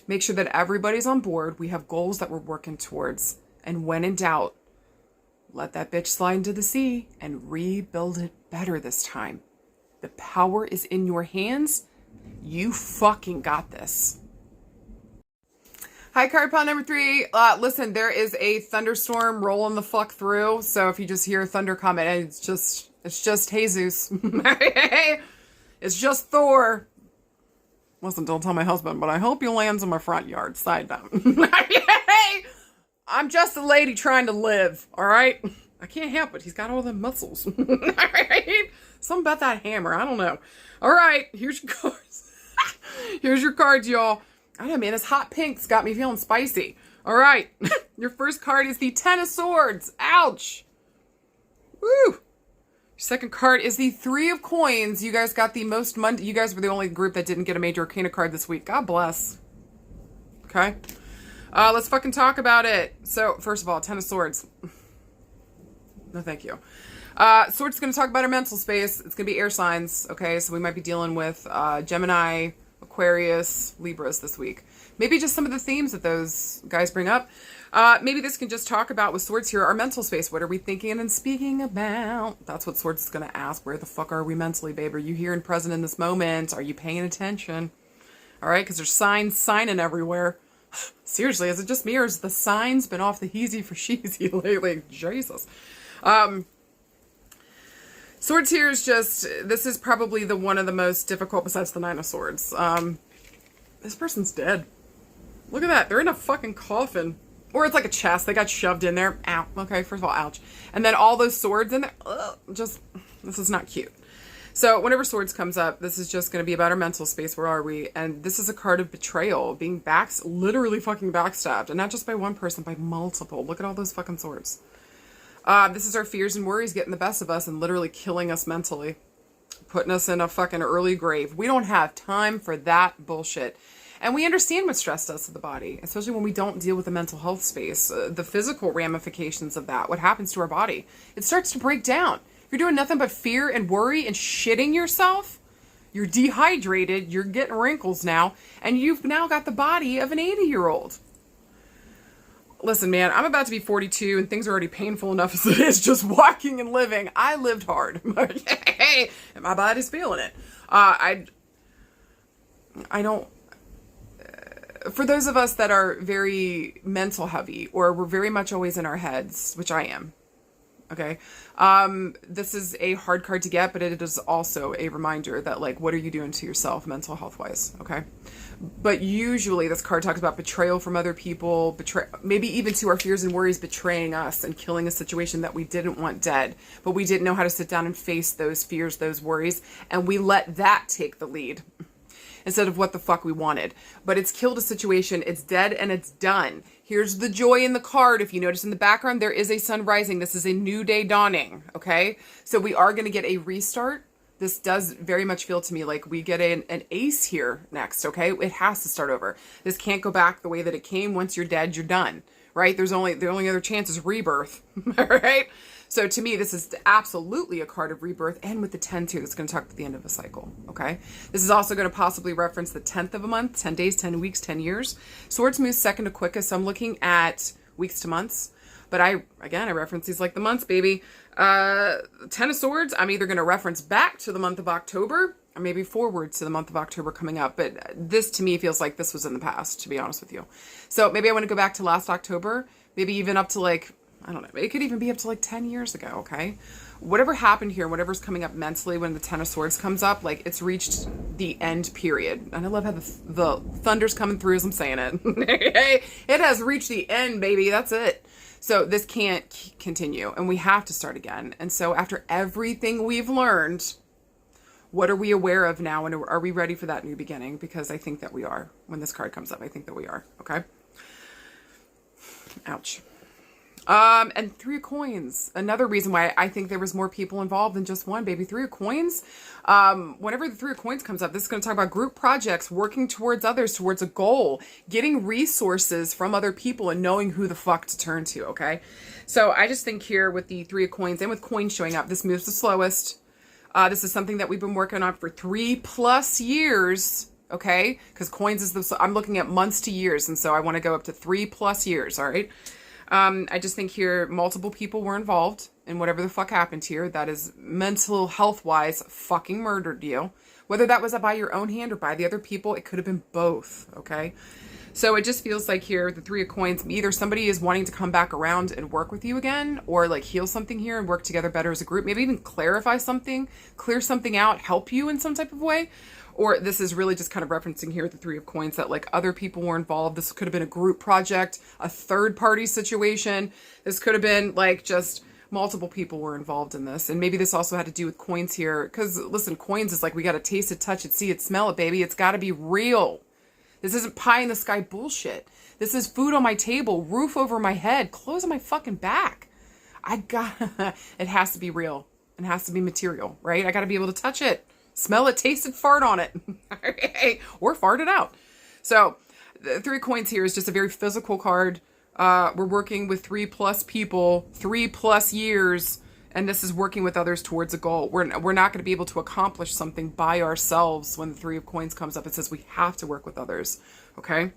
Make sure that everybody's on board. We have goals that we're working towards. And when in doubt, let that bitch slide into the sea and rebuild it better this time. The power is in your hands. You fucking got this. Hi, card pile number 3. Listen, there is a thunderstorm rolling the fuck through. So if you just hear thunder coming, it's just Jesus. It's just Thor. Listen, don't tell my husband, but I hope he lands in my front yard, side down. I'm just a lady trying to live, all right? I can't help it. He's got all the muscles. All right? Something about that hammer. I don't know. All right, here's your cards. Here's your cards, y'all. I don't know, man. This hot pink's got me feeling spicy. All right. Your first card is the Ten of Swords. Ouch. Woo. Your second card is the Three of Coins. You guys got the most money. You guys were the only group that didn't get a Major Arcana card this week. God bless. Okay. Let's fucking talk about it. So, first of all, Ten of Swords. No, thank you. Swords is going to talk about our mental space. It's going to be air signs, okay? So we might be dealing with Gemini, Aquarius, Libras this week. Maybe just some of the themes that those guys bring up. Maybe this can just talk about, with Swords here, our mental space. What are we thinking and speaking about? That's what Swords is going to ask. Where the fuck are we mentally, babe? Are you here and present in this moment? Are you paying attention? All right? Because there's signs signing everywhere. Seriously, is it just me, or has the signs been off the heezy for sheezy lately? Jesus. Swords here is just, this is probably the one of the most difficult besides the Nine of Swords. This person's dead. Look at that. They're in a fucking coffin. Or it's like a chest. They got shoved in there. Ow. Okay, first of all, ouch. And then all those swords in there. Ugh, just, this is not cute. So whenever Swords comes up, this is just going to be about our mental space. Where are we? And this is a card of betrayal, being literally fucking backstabbed. And not just by one person, by multiple. Look at all those fucking swords. This is our fears and worries getting the best of us and literally killing us mentally. Putting us in a fucking early grave. We don't have time for that bullshit. And we understand what stress does to the body, especially when we don't deal with the mental health space. The physical ramifications of that, what happens to our body. It starts to break down. If you're doing nothing but fear and worry and shitting yourself, you're dehydrated, you're getting wrinkles now, and you've now got the body of an 80-year-old. Listen, man, I'm about to be 42 and things are already painful enough as it is just walking and living. I lived hard. And my body's feeling it. I don't, for those of us that are very mental heavy or we're very much always in our heads, which I am. Okay. This is a hard card to get, but it is also a reminder that, like, what are you doing to yourself mental health wise? Okay. But usually this card talks about betrayal from other people, maybe even to our fears and worries betraying us and killing a situation that we didn't want dead, but we didn't know how to sit down and face those fears, those worries, and we let that take the lead instead of what the fuck we wanted. But it's killed a situation, it's dead, and it's done. Here's the joy in the card. If you notice in the background, there is a sun rising. This is a new day dawning, okay? So we are going to get a restart. This does very much feel to me like we get an ace here next, okay? It has to start over. This can't go back the way that it came. Once you're dead, you're done, right? The only other chance is rebirth, all right? So to me, this is absolutely a card of rebirth, and with the 10 too, that's going to talk about the end of a cycle, okay? This is also going to possibly reference the 10th of a month, 10 days, 10 weeks, 10 years. Swords moves second to quickest, so I'm looking at weeks to months. But I reference these like the months, baby. 10 of Swords, I'm either going to reference back to the month of October or maybe forward to the month of October coming up. But this to me feels like this was in the past, to be honest with you. So maybe I want to go back to last October, maybe even up to like, I don't know, it could even be up to like 10 years ago, okay? Whatever happened here, whatever's coming up mentally when the 10 of Swords comes up, like it's reached the end period. And I love how the thunder's coming through as I'm saying it. It has reached the end, baby. That's it. So this can't continue and we have to start again. And so after everything we've learned, what are we aware of now? And are we ready for that new beginning? Because I think that we are. When this card comes up, I think that we are. Okay. Ouch. And 3 of Coins. Another reason why I think there was more people involved than just one, baby. 3 of Coins. Whenever the 3 of Coins comes up, this is going to talk about group projects, working towards others, towards a goal, getting resources from other people and knowing who the fuck to turn to, okay? So I just think here with the 3 of Coins and with coins showing up, this moves the slowest. This is something that we've been working on for 3+ years, okay? Because coins is I'm looking at months to years, and so I want to go up to 3+ years, all right? I just think here multiple people were involved in whatever the fuck happened here. That is mental health wise fucking murdered you. Whether that was by your own hand or by the other people, it could have been both. Okay. So it just feels like here, the 3 of Coins, either somebody is wanting to come back around and work with you again, or like heal something here and work together better as a group. Maybe even clarify something, clear something out, help you in some type of way. Or this is really just kind of referencing here the 3 of Coins that like other people were involved. This could have been a group project, a third party situation. This could have been like just multiple people were involved in this. And maybe this also had to do with coins here. Because listen, coins is like we got to taste it, touch it, see it, smell it, baby. It's got to be real. This isn't pie in the sky bullshit. This is food on my table, roof over my head, clothes on my fucking back. It has to be real. It has to be material, right? I got to be able to touch it. Smell it, taste it, fart on it. Or fart it out. So the 3 of Coins here is just a very physical card. We're working with 3+ people, 3+ years, and this is working with others towards a goal. We're not going to be able to accomplish something by ourselves when the 3 of Coins comes up. It says we have to work with others. Okay.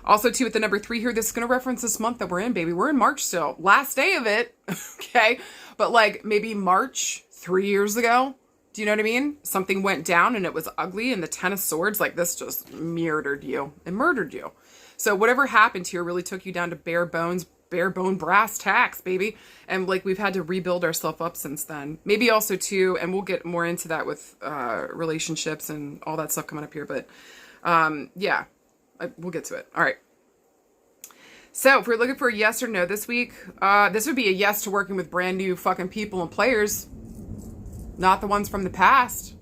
Also, too, with the number 3 here, this is going to reference this month that we're in, baby. We're in March still. Last day of it. Okay. But like maybe March 3 years ago. Do you know what I mean? Something went down and it was ugly, and the 10 of Swords, like this just murdered you. It murdered you. So whatever happened here really took you down to bare bone brass tacks, baby. And like we've had to rebuild ourselves up since then. Maybe also too, and we'll get more into that with relationships and all that stuff coming up here. But yeah, we'll get to it. All right. So if we're looking for a yes or no this week, this would be a yes to working with brand new fucking people and players. Not the ones from the past.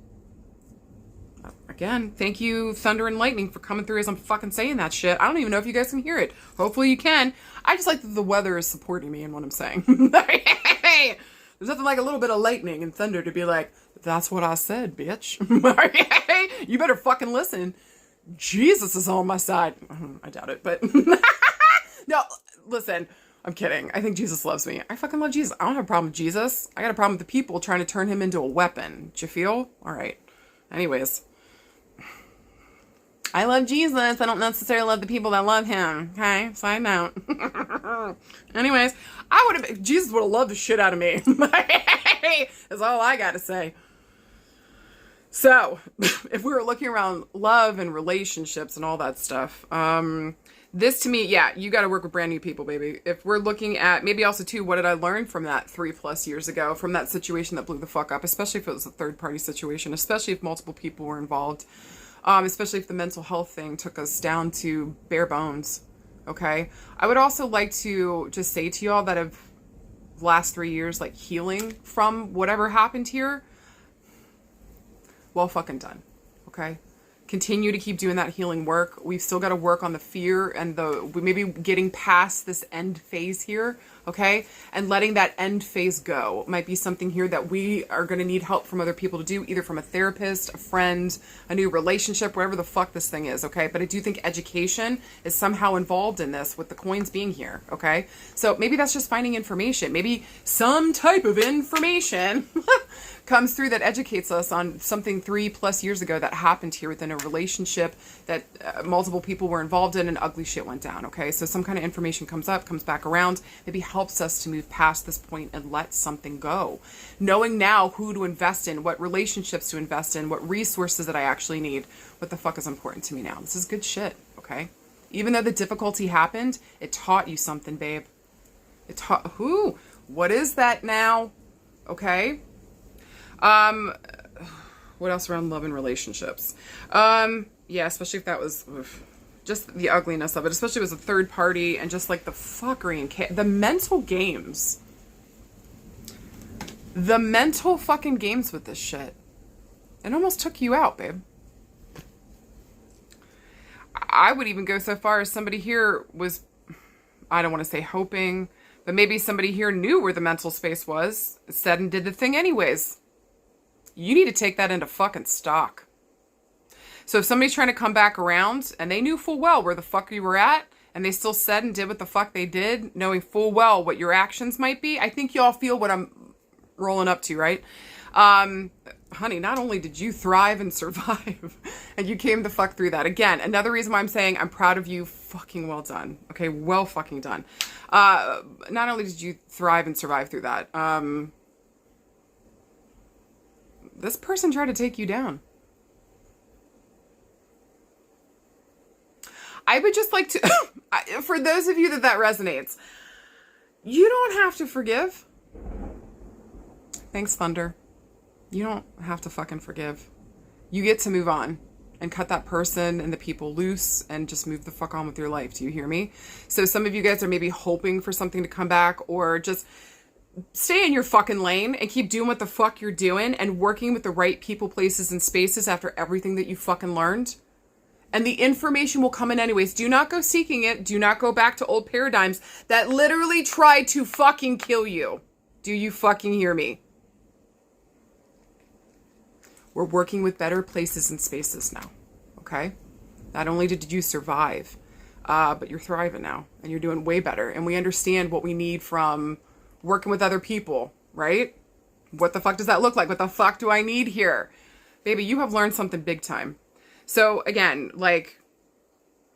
Again, thank you, Thunder and Lightning, for coming through as I'm fucking saying that shit. I don't even know if you guys can hear it. Hopefully you can. I just like that the weather is supporting me in what I'm saying. There's nothing like a little bit of lightning and thunder to be like, that's what I said, bitch. You better fucking listen. Jesus is on my side. I doubt it, but... No, listen. I'm kidding. I think Jesus loves me. I fucking love Jesus. I don't have a problem with Jesus. I got a problem with the people trying to turn him into a weapon. Do you feel? All right. Anyways. I love Jesus. I don't necessarily love the people that love him. Okay, side note. Anyways, Jesus would have loved the shit out of me. That's all I got to say. So, if we were looking around love and relationships and all that stuff, this to me, yeah, you got to work with brand new people, baby. If we're looking at, maybe also too, what did I learn from that 3+ years ago, from that situation that blew the fuck up, especially if it was a third party situation, especially if multiple people were involved, especially if the mental health thing took us down to bare bones. Okay. I would also like to just say to y'all that of the last 3 years, like healing from whatever happened here, well fucking done. Okay. Continue to keep doing that healing work. We've still got to work on the fear and we maybe getting past this end phase here. Okay. And letting that end phase go might be something here that we are going to need help from other people to do, either from a therapist, a friend, a new relationship, whatever the fuck this thing is. Okay. But I do think education is somehow involved in this with the coins being here. Okay. So maybe that's just finding information. Maybe some type of information comes through that educates us on something 3+ years ago that happened here within a relationship that multiple people were involved in and ugly shit went down. Okay. So some kind of information comes up, comes back around, maybe helps us to move past this point and let something go. Knowing now who to invest in, what relationships to invest in, what resources that I actually need, what the fuck is important to me now. This is good shit. Okay. Even though the difficulty happened, it taught you something, babe. It taught who? What is that now? Okay. What else around love and relationships? Yeah, especially if that was just the ugliness of it, especially if it was a third party and just like the fuckery and the mental games. The mental fucking games with this shit. It almost took you out, babe. I would even go so far as somebody here was, I don't want to say hoping, but maybe somebody here knew where the mental space was, said and did the thing anyways. You need to take that into fucking stock. So if somebody's trying to come back around and they knew full well where the fuck you were at and they still said and did what the fuck they did, knowing full well what your actions might be, I think y'all feel what I'm rolling up to, right? Honey, not only did you thrive and survive and you came the fuck through that. Again, another reason why I'm saying I'm proud of you. Fucking well done. Okay. Well fucking done. Not only did you thrive and survive through that, this person tried to take you down. I would just like to, for those of you that resonates, you don't have to forgive. Thanks, Thunder. You don't have to fucking forgive. You get to move on and cut that person and the people loose and just move the fuck on with your life. Do you hear me? So some of you guys are maybe hoping for something to come back, or just stay in your fucking lane and keep doing what the fuck you're doing and working with the right people, places, and spaces after everything that you fucking learned. And the information will come in anyways. Do not go seeking it. Do not go back to old paradigms that literally tried to fucking kill you. Do you fucking hear me? We're working with better places and spaces now. Okay? Not only did you survive, but you're thriving now and you're doing way better. And we understand what we need from working with other people, right? What the fuck does that look like? What the fuck do I need here? Baby, you have learned something big time. So again, like,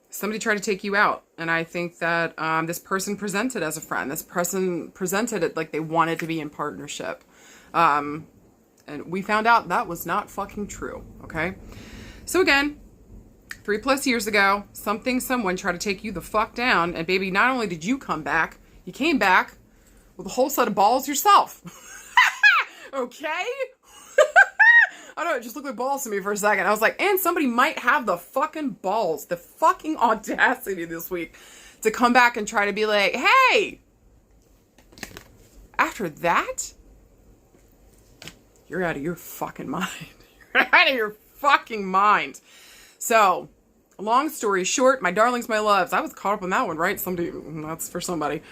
somebody tried to take you out. And I think that this person presented as a friend. This person presented it like they wanted to be in partnership. And we found out that was not fucking true. Okay? So again, 3+ years ago, someone tried to take you the fuck down. And baby, not only did you come back, you came back with a whole set of balls yourself. Okay? I don't know, it just looked like balls to me for a second. I was like, and somebody might have the fucking balls, the fucking audacity this week to come back and try to be like, hey, after that, you're out of your fucking mind. You're out of your fucking mind. So, long story short, my darlings, my loves, I was caught up on that one, right? That's for somebody.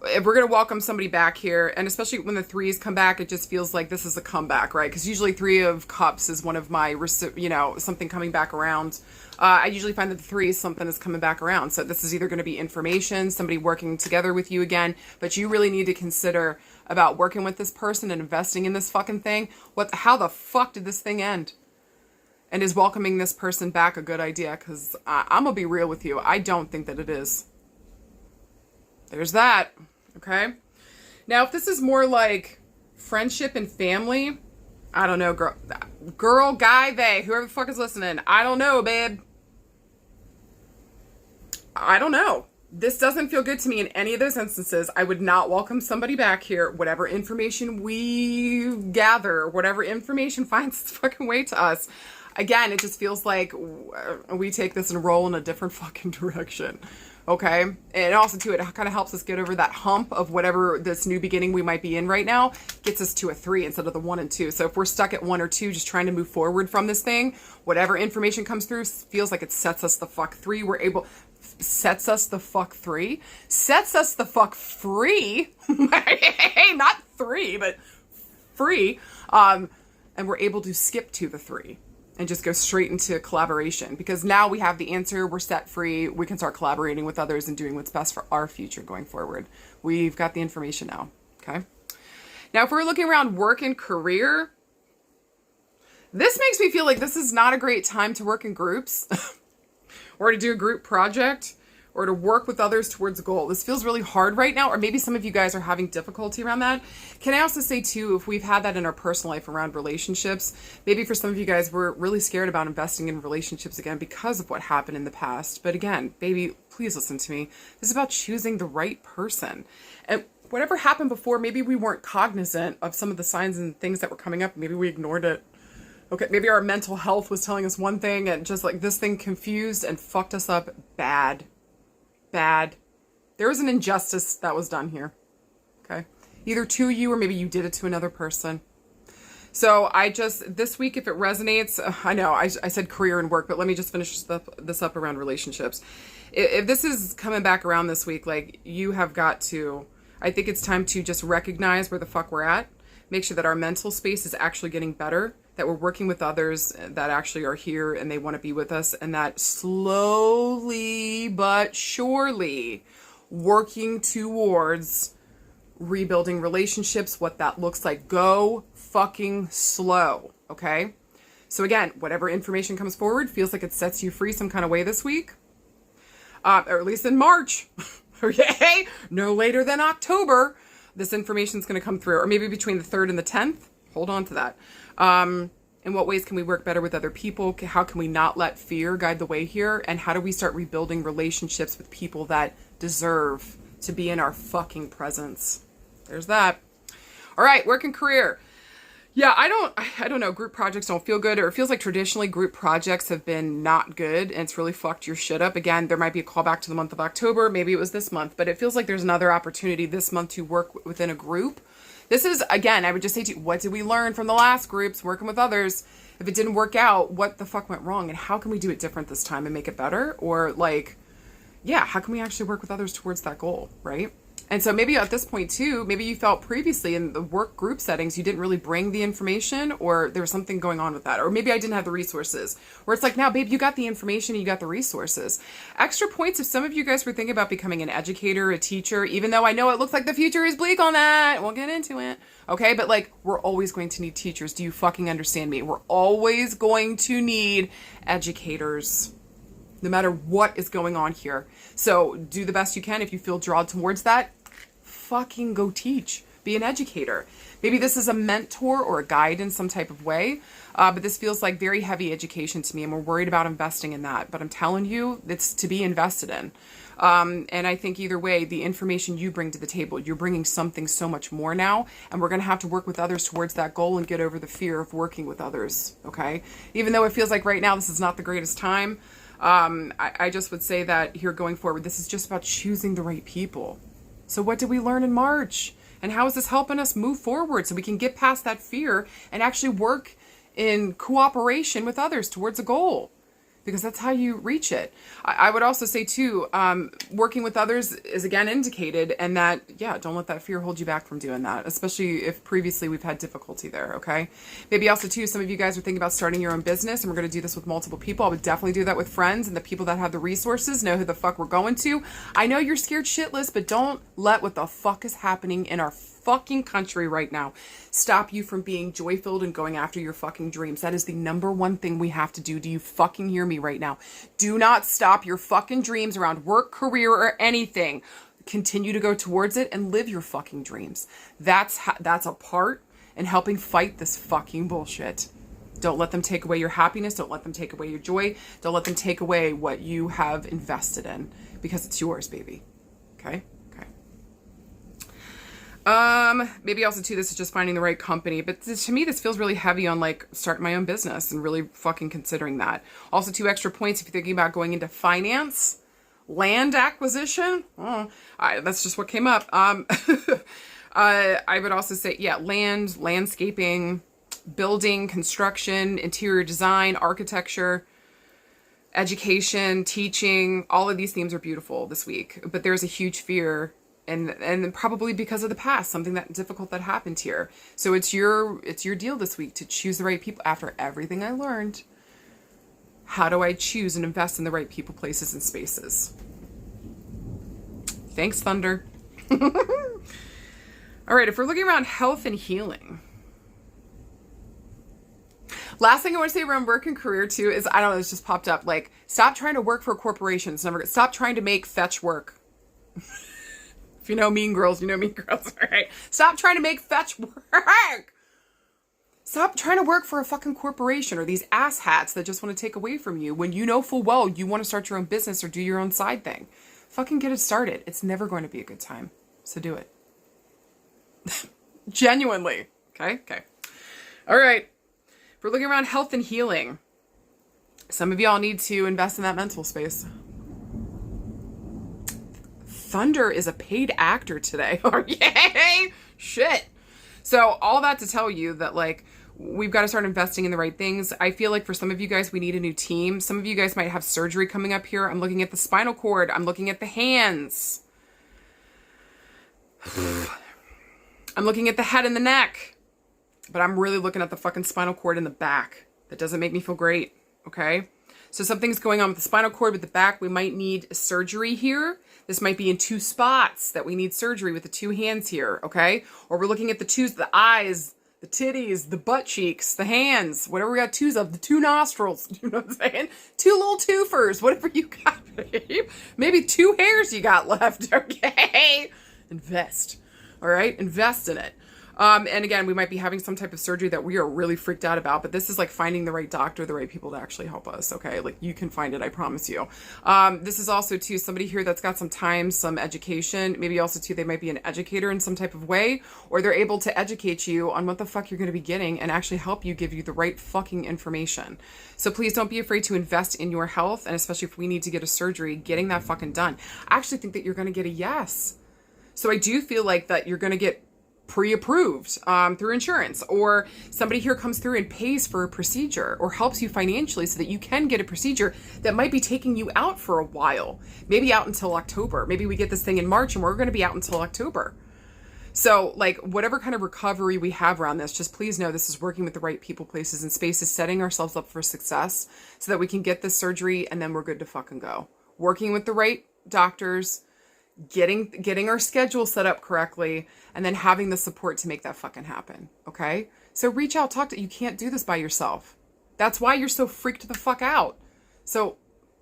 If we're going to welcome somebody back here, and especially when the 3s come back, it just feels like this is a comeback, right? Because usually 3 of Cups is one of my, something coming back around. I usually find that the 3 is something is coming back around. So this is either going to be information, somebody working together with you again, but you really need to consider about working with this person and investing in this fucking thing. How the fuck did this thing end? And is welcoming this person back a good idea? Because I'm going to be real with you. I don't think that it is. There's that. Okay. Now, if this is more like friendship and family, I don't know, girl, guy, they, whoever the fuck is listening. I don't know, babe. I don't know. This doesn't feel good to me in any of those instances. I would not welcome somebody back here. Whatever information we gather, whatever information finds its fucking way to us. Again, it just feels like we take this and roll in a different fucking direction. Okay? And also, too, it kind of helps us get over that hump of whatever this new beginning we might be in right now. Gets us to a 3 instead of the 1 and 2. So if we're stuck at 1 or 2, just trying to move forward from this thing, whatever information comes through feels like it sets us the fuck 3. Sets us the fuck 3? Sets us the fuck free? Hey, not 3, but free. And we're able to skip to the 3. And just go straight into collaboration. Because now we have the answer, we're set free, we can start collaborating with others and doing what's best for our future going forward. We've got the information now, okay? Now, if we're looking around work and career, this makes me feel like this is not a great time to work in groups or to do a group project or to work with others towards a goal. This feels really hard right now, or maybe some of you guys are having difficulty around that. Can I also say too, if we've had that in our personal life around relationships, maybe for some of you guys, we're really scared about investing in relationships again because of what happened in the past. But again, baby, please listen to me. This is about choosing the right person. And whatever happened before, maybe we weren't cognizant of some of the signs and things that were coming up. Maybe we ignored it. Okay, maybe our mental health was telling us one thing and just like this thing confused and fucked us up bad. Bad. There was an injustice that was done here. Okay. Either to you or maybe you did it to another person. So this week, if it resonates, I know I said career and work, but let me just finish this up around relationships. If this is coming back around this week, like you have got to, I think it's time to just recognize where the fuck we're at. Make sure that our mental space is actually getting better, that we're working with others that actually are here and they want to be with us, and that slowly but surely working towards rebuilding relationships, what that looks like. Go fucking slow, okay? So again, whatever information comes forward feels like it sets you free some kind of way this week, or at least in March, okay? No later than October, this information is going to come through, or maybe between the 3rd and the 10th. Hold on to that. In what ways can we work better with other people? How can we not let fear guide the way here? And how do we start rebuilding relationships with people that deserve to be in our fucking presence? There's that. All right, work and career. Yeah, I don't know. Group projects don't feel good, or it feels like traditionally group projects have been not good, and it's really fucked your shit up. Again, there might be a callback to the month of October. Maybe it was this month, but it feels like there's another opportunity this month to work within a group. This is, again, I would just say to you, what did we learn from the last groups, working with others? If it didn't work out, what the fuck went wrong? And how can we do it different this time and make it better? Or like, yeah, how can we actually work with others towards that goal, right? And so maybe at this point too, maybe you felt previously in the work group settings, you didn't really bring the information, or there was something going on with that. Or maybe I didn't have the resources, where it's like, now, babe, you got the information, you got the resources. Extra points if some of you guys were thinking about becoming an educator, a teacher, even though I know it looks like the future is bleak on that. We'll get into it. Okay, but like, we're always going to need teachers. Do you fucking understand me? We're always going to need educators, no matter what is going on here. So do the best you can. If you feel drawn towards that, fucking go teach. Be an educator. Maybe this is a mentor or a guide in some type of way, but this feels like very heavy education to me, and we're worried about investing in that. But I'm telling you, it's to be invested in. And I think either way, the information you bring to the table, you're bringing something so much more now, and we're going to have to work with others towards that goal and get over the fear of working with others, okay? Even though it feels like right now this is not the greatest time, I just would say that here going forward, this is just about choosing the right people. So what did we learn in March? And how is this helping us move forward so we can get past that fear and actually work in cooperation with others towards a goal? Because that's how you reach it. I would also say too, working with others is again indicated, and that, yeah, don't let that fear hold you back from doing that, especially if previously we've had difficulty there, okay? Maybe also too, some of you guys are thinking about starting your own business, and we're going to do this with multiple people. I would definitely do that with friends, and the people that have the resources know who the fuck we're going to. I know you're scared shitless, but don't let what the fuck is happening in our fucking country right now stop you from being joy-filled and going after your fucking dreams. That is the number one thing we have to do. Do you fucking hear me right now? Do not stop your fucking dreams around work, career, or anything. Continue to go towards it and live your fucking dreams. That's a part in helping fight this fucking bullshit. Don't let them take away your happiness. Don't let them take away your joy. Don't let them take away what you have invested in, because it's yours, baby. Okay? Okay. Maybe also too, this is just finding the right company, but to me, this feels really heavy on like starting my own business and really fucking considering that. Also 2 extra points if you're thinking about going into finance, land acquisition. That's just what came up. I would also say, yeah, landscaping, building, construction, interior design, architecture, education, teaching. All of these themes are beautiful this week, but there's a huge fear, and probably because of the past, something that difficult that happened here. So it's your deal this week to choose the right people. After everything I learned, how do I choose and invest in the right people, places, and spaces? Thanks, Thunder. All right, if we're looking around health and healing, last thing I want to say around work and career too is, I don't know, it's just popped up. Like, stop trying to work for corporations. Stop trying to make fetch work. If you know Mean Girls, you know Mean Girls. All right. Stop trying to make fetch work. Stop trying to work for a fucking corporation or these asshats that just want to take away from you when you know full well you want to start your own business or do your own side thing. Fucking get it started. It's never going to be a good time. So do it. Genuinely. Okay. All right. If we're looking around health and healing, some of y'all need to invest in that mental space. Thunder is a paid actor today. Yay! Shit. So all that to tell you that, like, we've got to start investing in the right things. I feel like for some of you guys, we need a new team. Some of you guys might have surgery coming up here. I'm looking at the spinal cord. I'm looking at the hands. I'm looking at the head and the neck. But I'm really looking at the fucking spinal cord in the back. That doesn't make me feel great. Okay? So something's going on with the spinal cord, with the back. We might need surgery here. This might be in 2 spots that we need surgery with the 2 hands here. Okay? Or we're looking at the eyes, the titties, the butt cheeks, the hands, whatever we got 2s of, the 2 nostrils. You know what I'm saying? 2 little twofers, whatever you got, babe. Maybe 2 hairs you got left. Okay? Invest. All right? Invest in it. And again, we might be having some type of surgery that we are really freaked out about, but this is like finding the right doctor, the right people to actually help us. Okay. Like, you can find it. I promise you. This is also too, somebody here that's got some time, some education, maybe also too, they might be an educator in some type of way, or they're able to educate you on what the fuck you're going to be getting and actually help you, give you the right fucking information. So please don't be afraid to invest in your health. And especially if we need to get a surgery, getting that fucking done. I actually think that you're going to get a yes. So I do feel like that you're going to get pre-approved through insurance, or somebody here comes through and pays for a procedure or helps you financially so that you can get a procedure that might be taking you out for a while, maybe out until October. Maybe we get this thing in March and we're going to be out until October. So like, whatever kind of recovery we have around this, just please know this is working with the right people, places, and spaces, setting ourselves up for success so that we can get this surgery and then we're good to fucking go. Working with the right doctors, getting our schedule set up correctly, and then having the support to make that fucking happen. Okay? So reach out, you can't do this by yourself. That's why you're so freaked the fuck out. So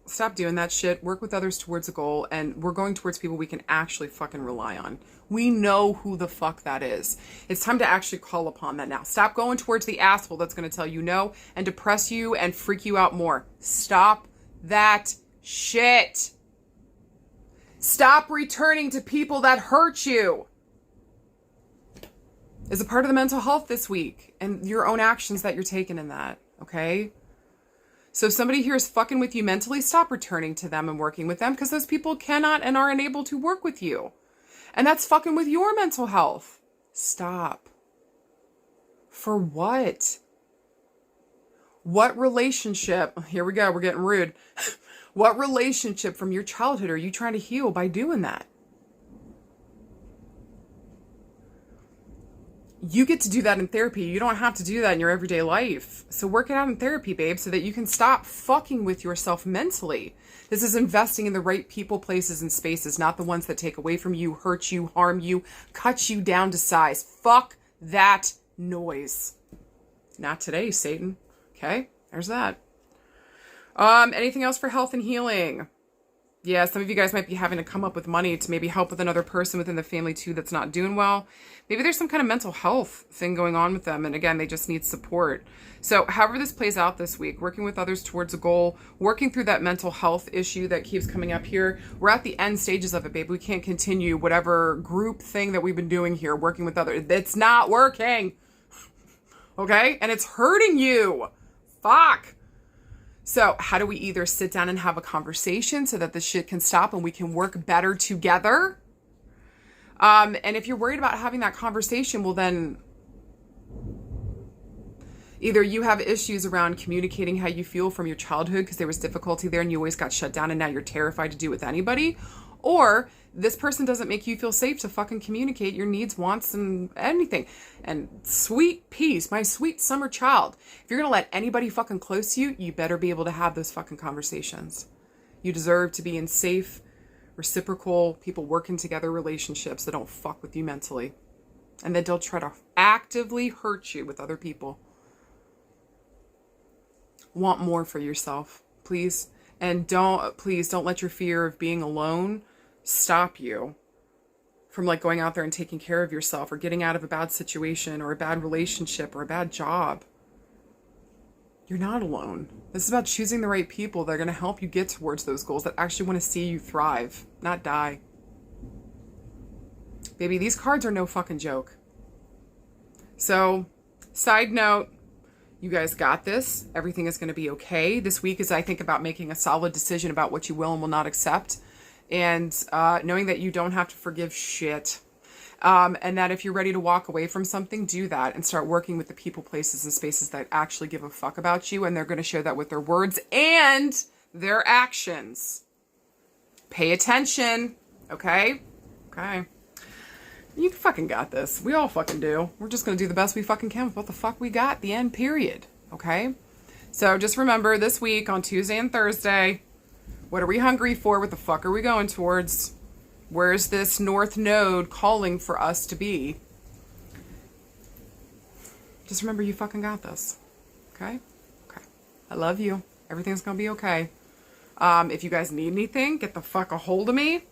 stop doing that shit. Work with others towards a goal, and we're going towards people we can actually fucking rely on. We know who the fuck that is. It's time to actually call upon that now. Stop going towards the asshole that's going to tell you no and depress you and freak you out more. Stop that shit. Stop returning to people that hurt you. Is a part of the mental health this week and your own actions that you're taking in that. Okay? So if somebody here is fucking with you mentally, stop returning to them and working with them, because those people cannot and are unable to work with you. And that's fucking with your mental health. Stop. For what? What relationship? Here we go. We're getting rude. What relationship from your childhood are you trying to heal by doing that? You get to do that in therapy. You don't have to do that in your everyday life. So work it out in therapy, babe, so that you can stop fucking with yourself mentally. This is investing in the right people, places, and spaces, not the ones that take away from you, hurt you, harm you, cut you down to size. Fuck that noise. Not today, Satan. Okay, there's that. Anything else for health and healing? Yeah, some of you guys might be having to come up with money to maybe help with another person within the family too that's not doing well. Maybe there's some kind of mental health thing going on with them. And again, they just need support. So however this plays out this week, working with others towards a goal, working through that mental health issue that keeps coming up here. We're at the end stages of it, babe. We can't continue whatever group thing that we've been doing here, working with others. It's not working. Okay? And it's hurting you. Fuck. So how do we either sit down and have a conversation so that this shit can stop and we can work better together? And if you're worried about having that conversation, well then either you have issues around communicating how you feel from your childhood because there was difficulty there and you always got shut down and now you're terrified to do it with anybody, or this person doesn't make you feel safe to fucking communicate your needs, wants, and anything. And sweet peace, my sweet summer child. If you're going to let anybody fucking close to you, you better be able to have those fucking conversations. You deserve to be in safe, reciprocal, people working together relationships that don't fuck with you mentally. And that don't try to actively hurt you with other people. Want more for yourself, please. And please don't let your fear of being alone stop you from like going out there and taking care of yourself or getting out of a bad situation or a bad relationship or a bad job. You're not alone. This is about choosing the right people that are going to help you get towards those goals, that actually want to see you thrive, not die. Baby, these cards are no fucking joke. So, side note, you guys got this. Everything is going to be okay. This week as I think about making a solid decision about what you will and will not accept. And knowing that you don't have to forgive shit. And that if you're ready to walk away from something, do that and start working with the people, places, and spaces that actually give a fuck about you. And they're going to share that with their words and their actions. Pay attention. Okay? Okay. You fucking got this. We all fucking do. We're just going to do the best we fucking can with what the fuck we got. The end, period. Okay? So just remember this week on Tuesday and Thursday, what are we hungry for? What the fuck are we going towards? Where's this North Node calling for us to be? Just remember you fucking got this. Okay? Okay. I love you. Everything's gonna be okay. If you guys need anything, get the fuck a hold of me.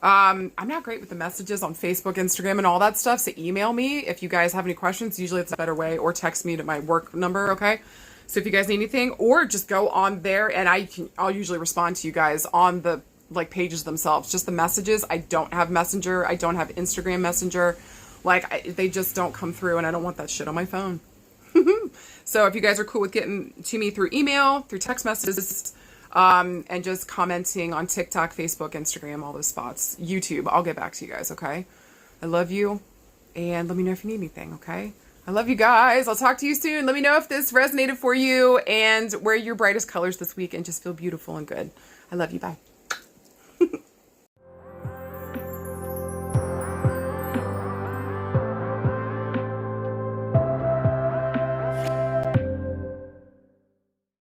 I'm not great with the messages on Facebook, Instagram, and all that stuff, so email me if you guys have any questions. Usually it's a better way, or text me to my work number, okay? So if you guys need anything, or just go on there and I'll usually respond to you guys on the like pages themselves. Just the messages. I don't have Messenger. I don't have Instagram Messenger. They just don't come through, and I don't want that shit on my phone. So if you guys are cool with getting to me through email, through text messages, and just commenting on TikTok, Facebook, Instagram, all those spots, YouTube, I'll get back to you guys, okay? I love you, and let me know if you need anything, okay? I love you guys. I'll talk to you soon. Let me know if this resonated for you and wear your brightest colors this week and just feel beautiful and good. I love you. Bye.